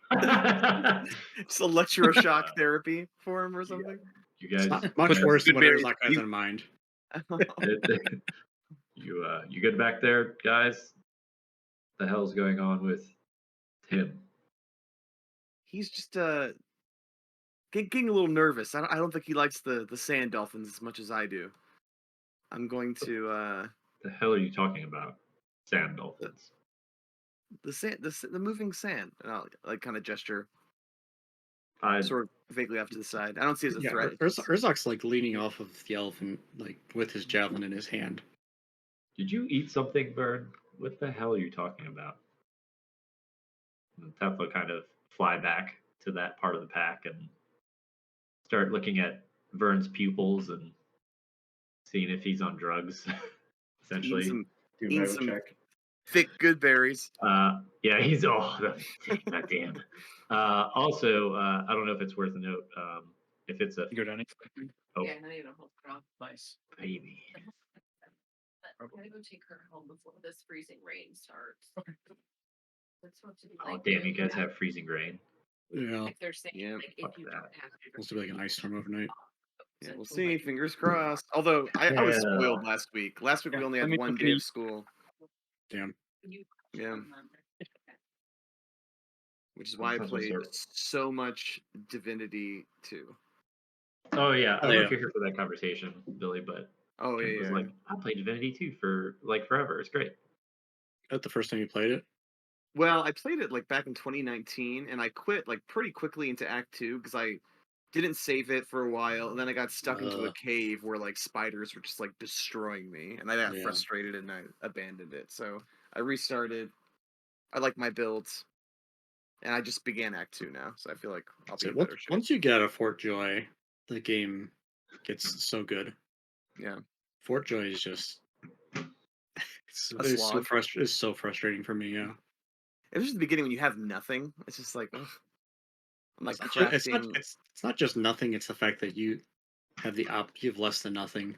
electroshock therapy for him or you, something. you It's guys, not much you worse than what Goodberry, Urzak has in mind. you good back there, guys? The hell's going on with Tim? He's just getting a little nervous. I don't think he likes the sand dolphins as much as I do. I'm going to The hell are you talking about? Sand dolphins. the sand the moving sand, and I'll like kind of gesture I sort of vaguely off to the side. I don't see it as a Yeah, threat. Urzak's like leaning off of the elephant, like with his javelin in his hand. Did you eat something, Vern? What the hell are you talking about? And Teth will kind of fly back to that part of the pack and start looking at Vern's pupils and seeing if he's on drugs, essentially. Do a eating medical some check. thick good berries. Yeah, he's that damn. Also, I don't know if it's worth a note. If it's a You go down. oh Yeah, not even a whole crop. Nice. baby, But I'm gonna go take her home before this freezing rain starts. Okay. It's supposed to be oh like damn, you really guys bad. have freezing rain. Yeah. Like they're saying, Yeah, like fuck if you that. don't have to. Supposed to be like an ice storm overnight. Yeah, we'll Essentially, see. like, Fingers crossed. Although I was Yeah. spoiled last week. Last week Yeah, we only let had me one look day at of school, Damn. you- Yeah. which is why I Sometimes we'll played start- so much Divinity 2. Oh yeah, I Oh, don't know yeah. if you're here for that conversation, Billy, but Oh Trent yeah, was yeah. like, I played Divinity 2 for like forever. It's great. That the first time you played it? Well, I played it like back in 2019, and I quit like pretty quickly into Act 2 because I didn't save it for a while, and then I got stuck into a cave where like spiders were just like destroying me, and I got Yeah. frustrated and I abandoned it. So I restarted. I like my builds, and I just began Act 2 now, so I feel like I'll be So in better shape. once you get out of Fort Joy, the game gets so good. Yeah, Fort Joy is just it's A so slog. it's so frustrating for me. Yeah. it's just the beginning when you have nothing. It's just like, ugh. I'm like It's not, ju- crafting. it's not just nothing. It's the fact that you have you have less than nothing.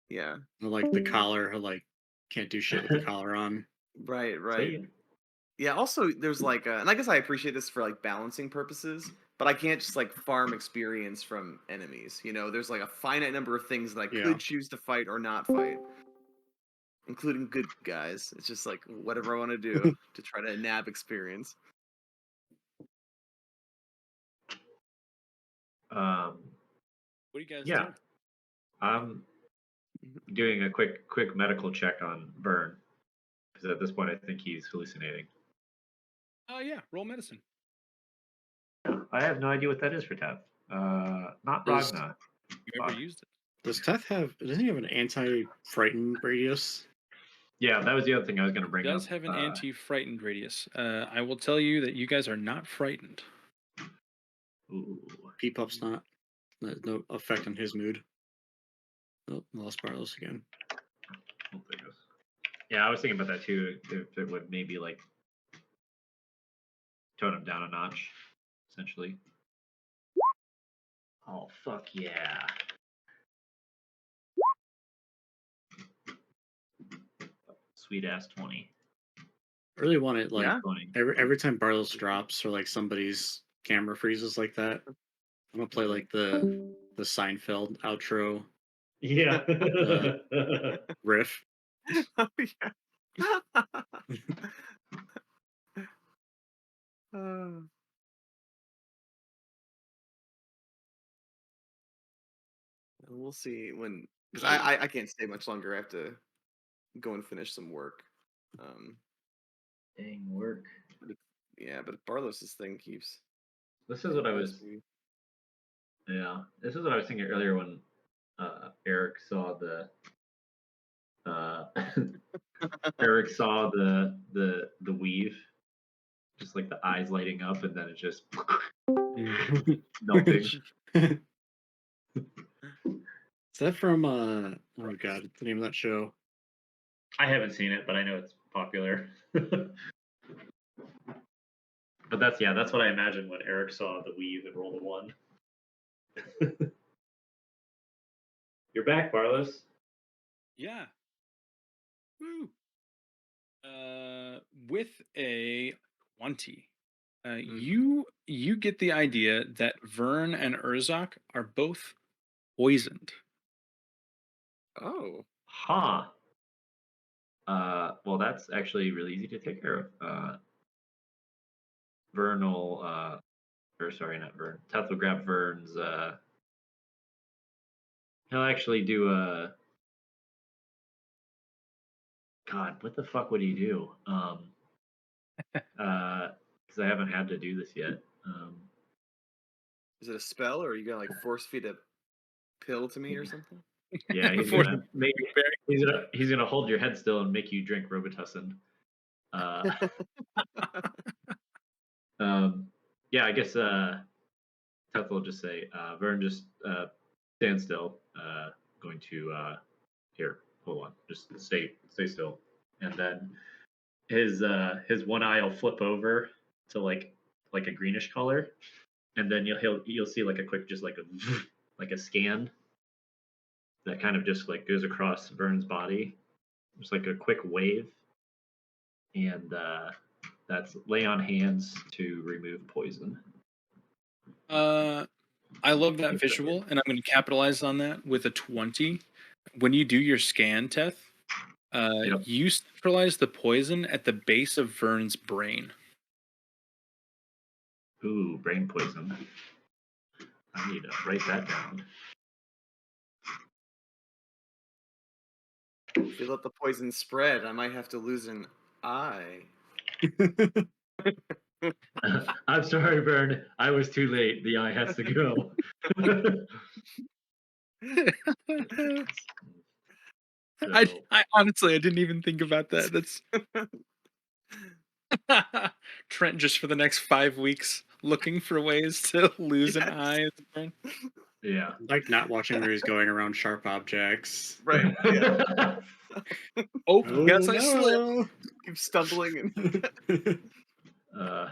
Yeah, Like the collar, like can't do shit with the collar on. right. See ya. Yeah, also there's like and I guess I appreciate this for like balancing purposes, but I can't just like farm experience from enemies. You know, there's like a finite number of things that I Yeah. could choose to fight or not fight, including good guys. It's just like whatever I want to do to try to nab experience. Um, What do you guys yeah, do? I'm doing a quick medical check on Vern because at this point I think he's hallucinating. Oh yeah, roll medicine. I have no idea what that is for Teth. Not Does- Ragna. You ever Fuck. used it? Does Teth doesn't he have an anti-frightened radius? Yeah, that was the other thing I was going to It bring does up. have an anti-frightened radius. I will tell you that you guys are not frightened. Ooh. P-Pup's not. No effect on his mood. Oh, lost Barlos again. Oh, there it goes. Yeah, I was thinking about that too. If it would maybe like tone him down a notch, essentially. Oh fuck yeah! Sweet ass 20. I really want it like Yeah. 20. every time Barlos drops or like somebody's camera freezes like that. I'm gonna play like the Seinfeld outro Yeah. riff. Oh yeah. Uh, we'll see when because I can't stay much longer. I have to go and finish some work. Dang work. Yeah, but Barlos's thing keeps. This is what I was. Yeah, this is what I was thinking earlier when Eric saw the. Eric saw the weave, just like the eyes lighting up, and then it just melting. Is that from oh god, what's the name of that show? I haven't seen it, but I know it's popular. But that's what I imagined when Eric saw the weave and rolled a 1. You're back, Barlos. Yeah. Woo. With a 20, you get the idea that Vern and Urzok are both poisoned. Oh. Huh. Well, that's actually really easy to take care of. Vern will, or sorry, not Vern. Teth will grab Vern's. He'll actually do a. God, what the fuck would he do? Because I haven't had to do this yet. Is it a spell, or are you gonna like force feed a pill to me or something? Yeah, he's Force- gonna make. He's gonna hold your head still and make you drink Robitussin. Yeah, I guess Teth will just say, Vern, just stand still. Going to here, hold on, just stay still, and then his one eye will flip over to like a greenish color, and then you'll see like a quick just like a like a scan that kind of just like goes across Vern's body. Just like a quick wave, and that's lay on hands to remove poison. I love that visual, and I'm going to capitalize on that with a 20. When you do your scan, Teth, Yep. you centralize the poison at the base of Vern's brain. Ooh, brain poison. I need to write that down. If you let the poison spread, I might have to lose an eye. I'm sorry, Vern. I was too late. The eye has to go. So, I honestly, I didn't even think about that. That's Trent just for the next 5 weeks looking for ways to lose an Yes. eye. as a brain. yeah. Like not watching where he's going around sharp objects. Right. Yeah. Oh, Oh guess I slipped. no! Keep stumbling and Yeah,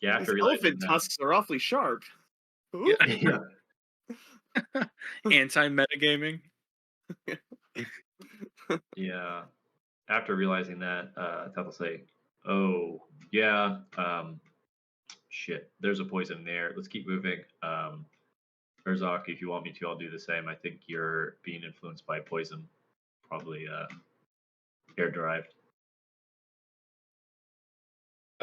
these after realizing elephant that. tusks are awfully sharp. Yeah. Yeah. Anti-metagaming. Yeah. After realizing that, Teth will say, "Oh, yeah, shit. There's a poison there. Let's keep moving. Herzog, if you want me to, I'll do the same. I think you're being influenced by poison, probably air derived."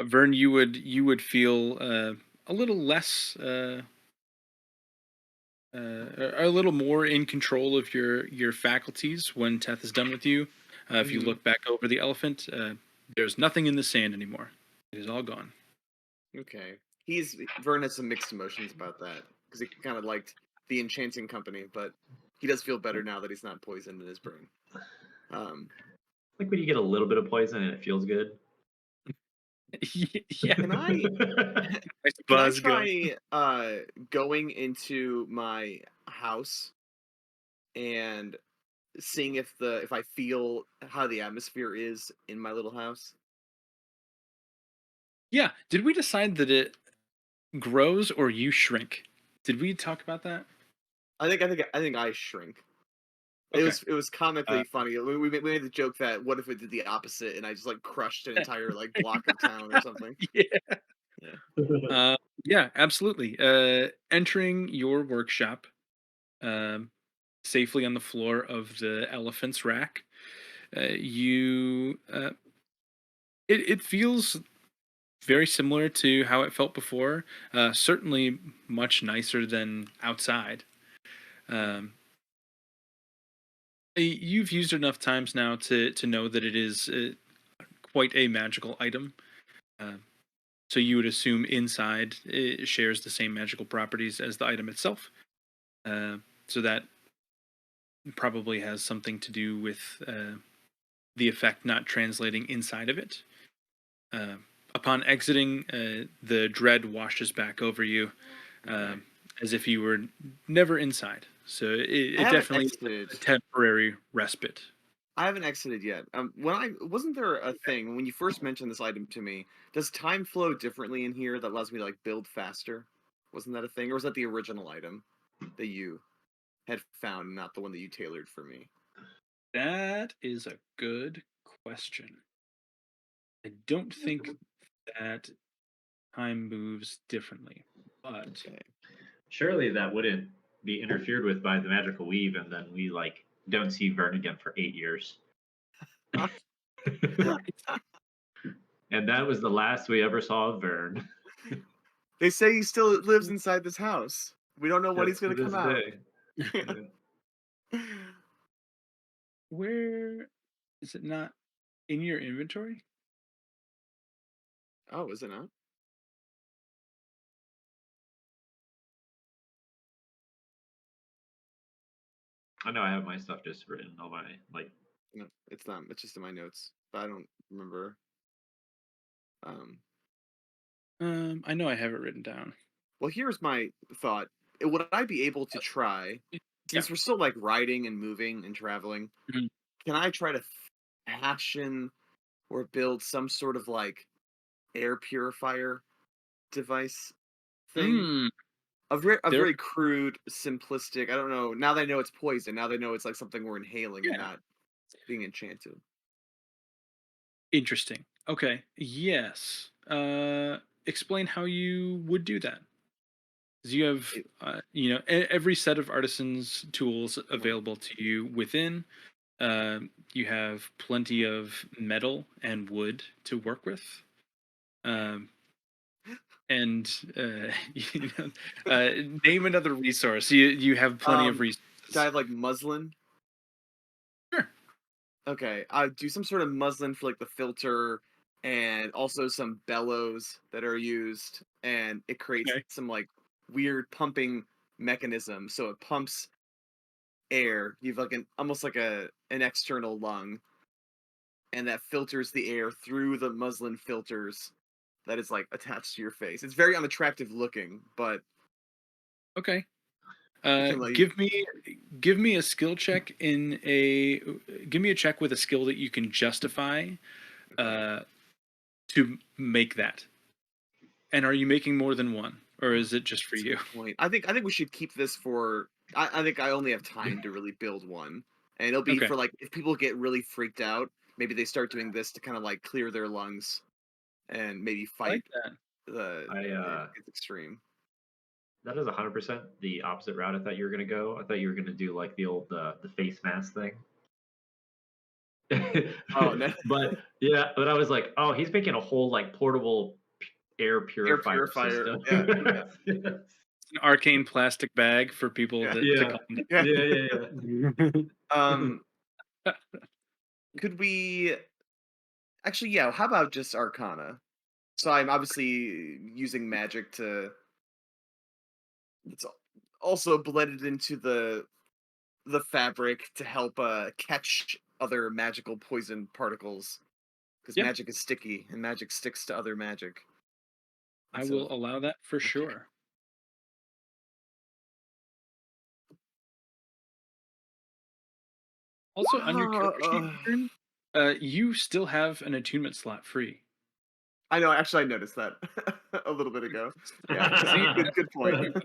Vern, you would feel a little less, a little more in control of your faculties when Teth is done with you. If you Mhm. look back over the elephant, there's nothing in the sand anymore. It is all gone. Okay. Vern has some mixed emotions about that because he kind of liked the enchanting company, but he does feel better now that he's not poisoned in his brain. Like when you get a little bit of poison and it feels good. Yeah, Can I nice can I buzz going. try going into my house and seeing if I feel how the atmosphere is in my little house? Yeah, did we decide that it grows or you shrink? Did we talk about that? I think I shrink. Okay. It was Uh, comically funny. We made the joke that what if it did the opposite and I just like crushed an entire like block of town or something. yeah. Yeah. Yeah, absolutely. Entering your workshop um, safely on the floor of the elephant's rack, you it feels very similar to how it felt before. Certainly much nicer than outside. Um, you've used it enough times now to know that it is quite a magical item. Uh, so you would assume inside it shares the same magical properties as the item itself. So that probably has something to do with the effect not translating inside of it. Uh, Upon exiting, the dread washes back over you as if you were never inside. So I it haven't definitely is exited. a temporary respite. I haven't exited yet. When I wasn't there a thing when you first mentioned this item to me? Does time flow differently in here that allows me to like build faster? Wasn't that a thing, or was that the original item that you had found, not the one that you tailored for me? That is a good question. I don't think that time moves differently, but Okay. Surely that wouldn't be interfered with by the magical weave, and then we like don't see Vern again for 8 years. And that was the last we ever saw of Vern. They say he still lives inside this house. We don't know when he's Yes, to gonna this come out. day. Yeah. where is it not in your inventory? Oh, is it not? I know I have my stuff just written on my like. No, it's not. It's just in my notes, but I don't remember. Um, I know I have it written down. Well, here's my thought. Would I be able to try, Yeah. since we're still like riding and moving and traveling, Mhm. can I try to fashion or build some sort of like air purifier device thing? Mm, A there. very crude, simplistic. I don't know. Now that I know it's poison, now they know it's like something we're inhaling and Yeah. not being enchanted. Interesting. Okay. Yes. Explain how you would do that. 'Cause you have, It, every set of artisans' tools uh, available to you within. You have plenty of metal and wood to work with. Um, and you know, uh, name another resource. You have plenty of do I resources. have like muslin? Sure. Okay, I do some sort of muslin for like the filter, and also some bellows that are used, and it creates Okay. some like weird pumping mechanism. So it pumps air. You've like an almost like an external lung, and that filters the air through the muslin filters that is like attached to your face. It's very unattractive looking, but Okay. it can like Give me a skill check in a give me a check with a skill that you can justify okay. uh, to make that. And are you making more than one, or is it just for That's a you? good point. I think we should keep this for. I think I only have time to really build one, and it'll be Okay, for like if people get really freaked out, maybe they start doing this to kind of like clear their lungs and maybe I like fight that. the I if it's extreme. That is 100% the opposite route I thought you were gonna go. I thought you were gonna do like the old the face mask thing. Oh, no. but I was like, oh, he's making a whole like portable air Air purifier purifier. system. Yeah, yeah, An arcane plastic bag for people yeah, to Yeah, calm yeah. yeah. Um, could we actually? Yeah. How about just Arcana? So I'm obviously using magic to. It's also blended into the fabric to help catch other magical poison particles because Yeah, magic is sticky and magic sticks to other magic. And I so, will allow that for okay. sure. Also, on your character sheet, Uh, Aaron, you still have an attunement slot free. I know. Actually, I noticed that a little bit ago. Yeah. See, Good point.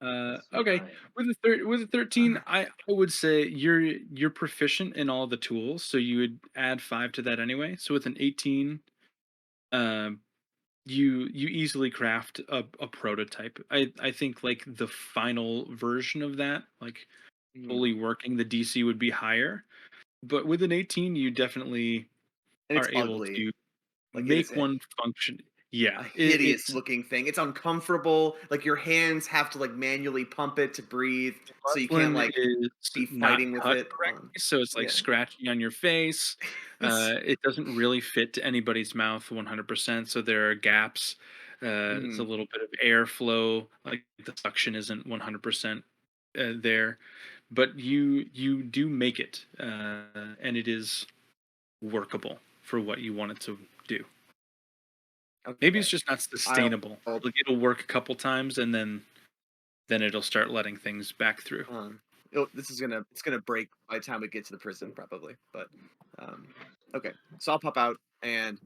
Sweet okay, eye. with a 13, I would say you're proficient in all the tools, so you would add 5 to that anyway. So with an 18, um, you easily craft a prototype. I think like the final version of that, like Mhm. fully working, the DC would be higher. But with an 18, you definitely And it's are able ugly. to Like it is make one function. Yeah, a hideous it's looking thing. It's uncomfortable. Like your hands have to like manually pump it to breathe, so you can't muslin like is be not fighting with cut it. correctly, so it's like Yeah. scratching on your face. It's It doesn't really fit to anybody's mouth 100%, so there are gaps. It's a mm, little bit of airflow, like the suction isn't 100% there, but you do make it, and it is workable for what you want it to do. Maybe okay. it's just not I'll, sustainable. I'll It'll work a couple times, and then it'll start letting things back through. this is gonna it's gonna break by the time we get to the prison probably. But um, okay. So I'll pop out and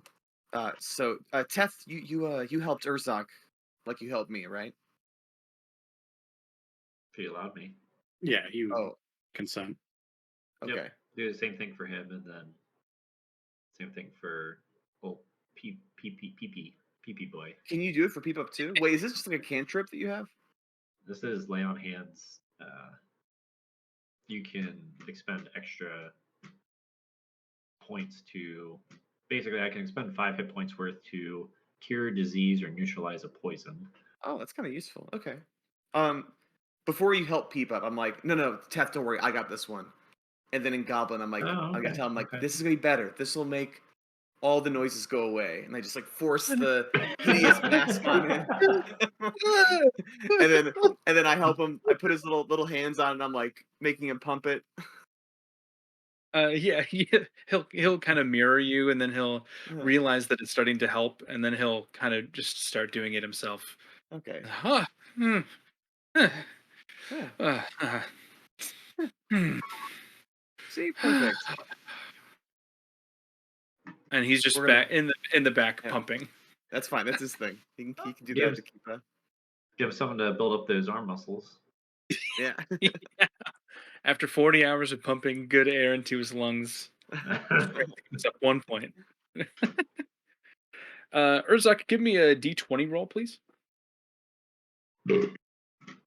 Teth, you helped Urzak like you helped me, right? He allowed me. Yeah, you Oh, consent. Yep. okay. Do the same thing for him, and then same thing for PP boy. Can you do it for Peep Up too? Wait, is this just like a cantrip that you have? This is lay on hands. You can expend extra points to. Basically, I can expend 5 hit points worth to cure disease or neutralize a poison. Oh, that's kind of useful. Okay. Um, before you help Peep Up, I'm like, no, Teth, don't worry, I got this one. And then in Goblin, Oh, I'm gonna okay, tell him like, okay. this is gonna be better. This will make all the noises go away, and I just like force the hideous mask on him, and then I help him. I put his little hands on, and I'm like making him pump it. Yeah, he'll kind of mirror you, and then he'll Yeah, realize that it's starting to help, and then he'll kind of just start doing it himself. okay. Huh. Hmm. uh, Yeah. uh, hmm. See, perfect. And he's just We're gonna. back in the back Yeah, pumping. that's fine. That's his thing. He can do that Gives to keep a. gives someone to build up those arm muscles. Yeah. Yeah. After 40 hours of pumping good air into his lungs, strength goes up 1 point. Urzak, give me a d20 roll, please.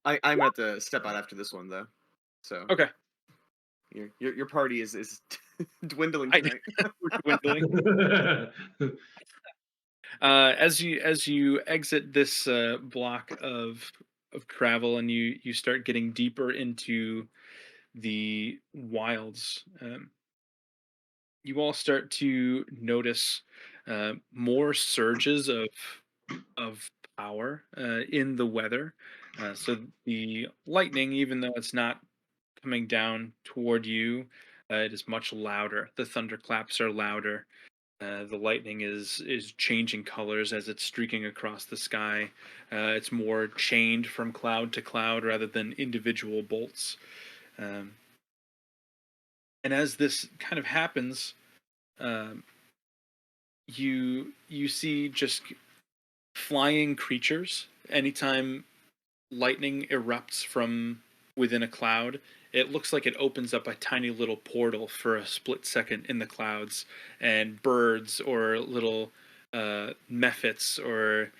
I'm at the step out after this one though, so Okay. your party is dwindling I tonight. we're dwindling. As you exit this block of travel, and you start getting deeper into the wilds, you all start to notice more surges of power in the weather. So the lightning, even though it's not coming down toward you, it is much louder. The thunderclaps are louder. The lightning is changing colors as it's streaking across the sky. It's more chained from cloud to cloud rather than individual bolts. Um, and as this kind of happens, um, you see just flying creatures. Anytime lightning erupts from within a cloud, it looks like it opens up a tiny little portal for a split second in the clouds, and birds or little mephits or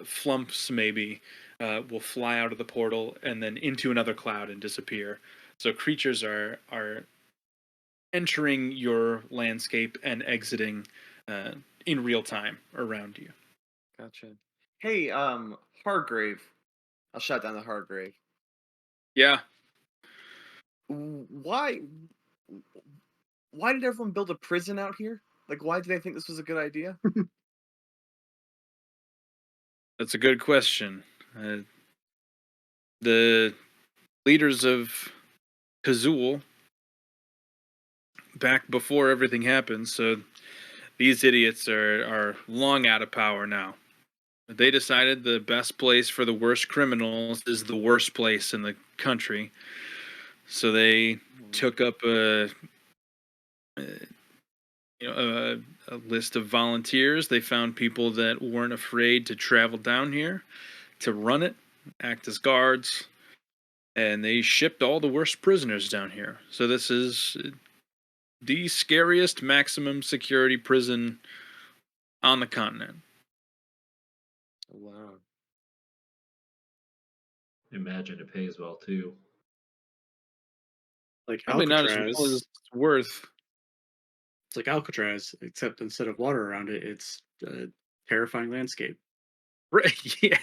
flumps maybe will fly out of the portal and then into another cloud and disappear. So creatures are entering your landscape and exiting uh, in real time around you. Gotcha. Hey, Hargrave. I'll shut down the Hargrave. Yeah, Why? Why did everyone build a prison out here? Like, why did they think this was a good idea? that's a good question. The leaders of Kazul, back before everything happened, so these idiots are long out of power now. They decided the best place for the worst criminals is the worst place in the country. So they took up a list of volunteers. They found people that weren't afraid to travel down here to run it, act as guards, and they shipped all the worst prisoners down here. So this is the scariest maximum security prison on the continent. Wow. Imagine it pays well too. Like Probably not as well as Alcatraz. it's worth. It's like Alcatraz, except instead of water around it, it's a terrifying landscape. Right, yeah.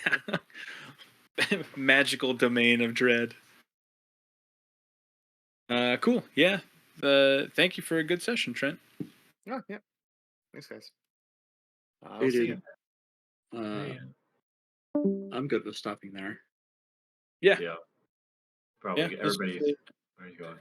Magical domain of dread. Cool. Yeah. Thank you for a good session, Trent. Oh, yeah. Thanks, guys. Hey, I'll see dude. you. Man. I'm good with stopping there. Yeah. Yeah. Yeah. Probably This was everybody's a where are you going?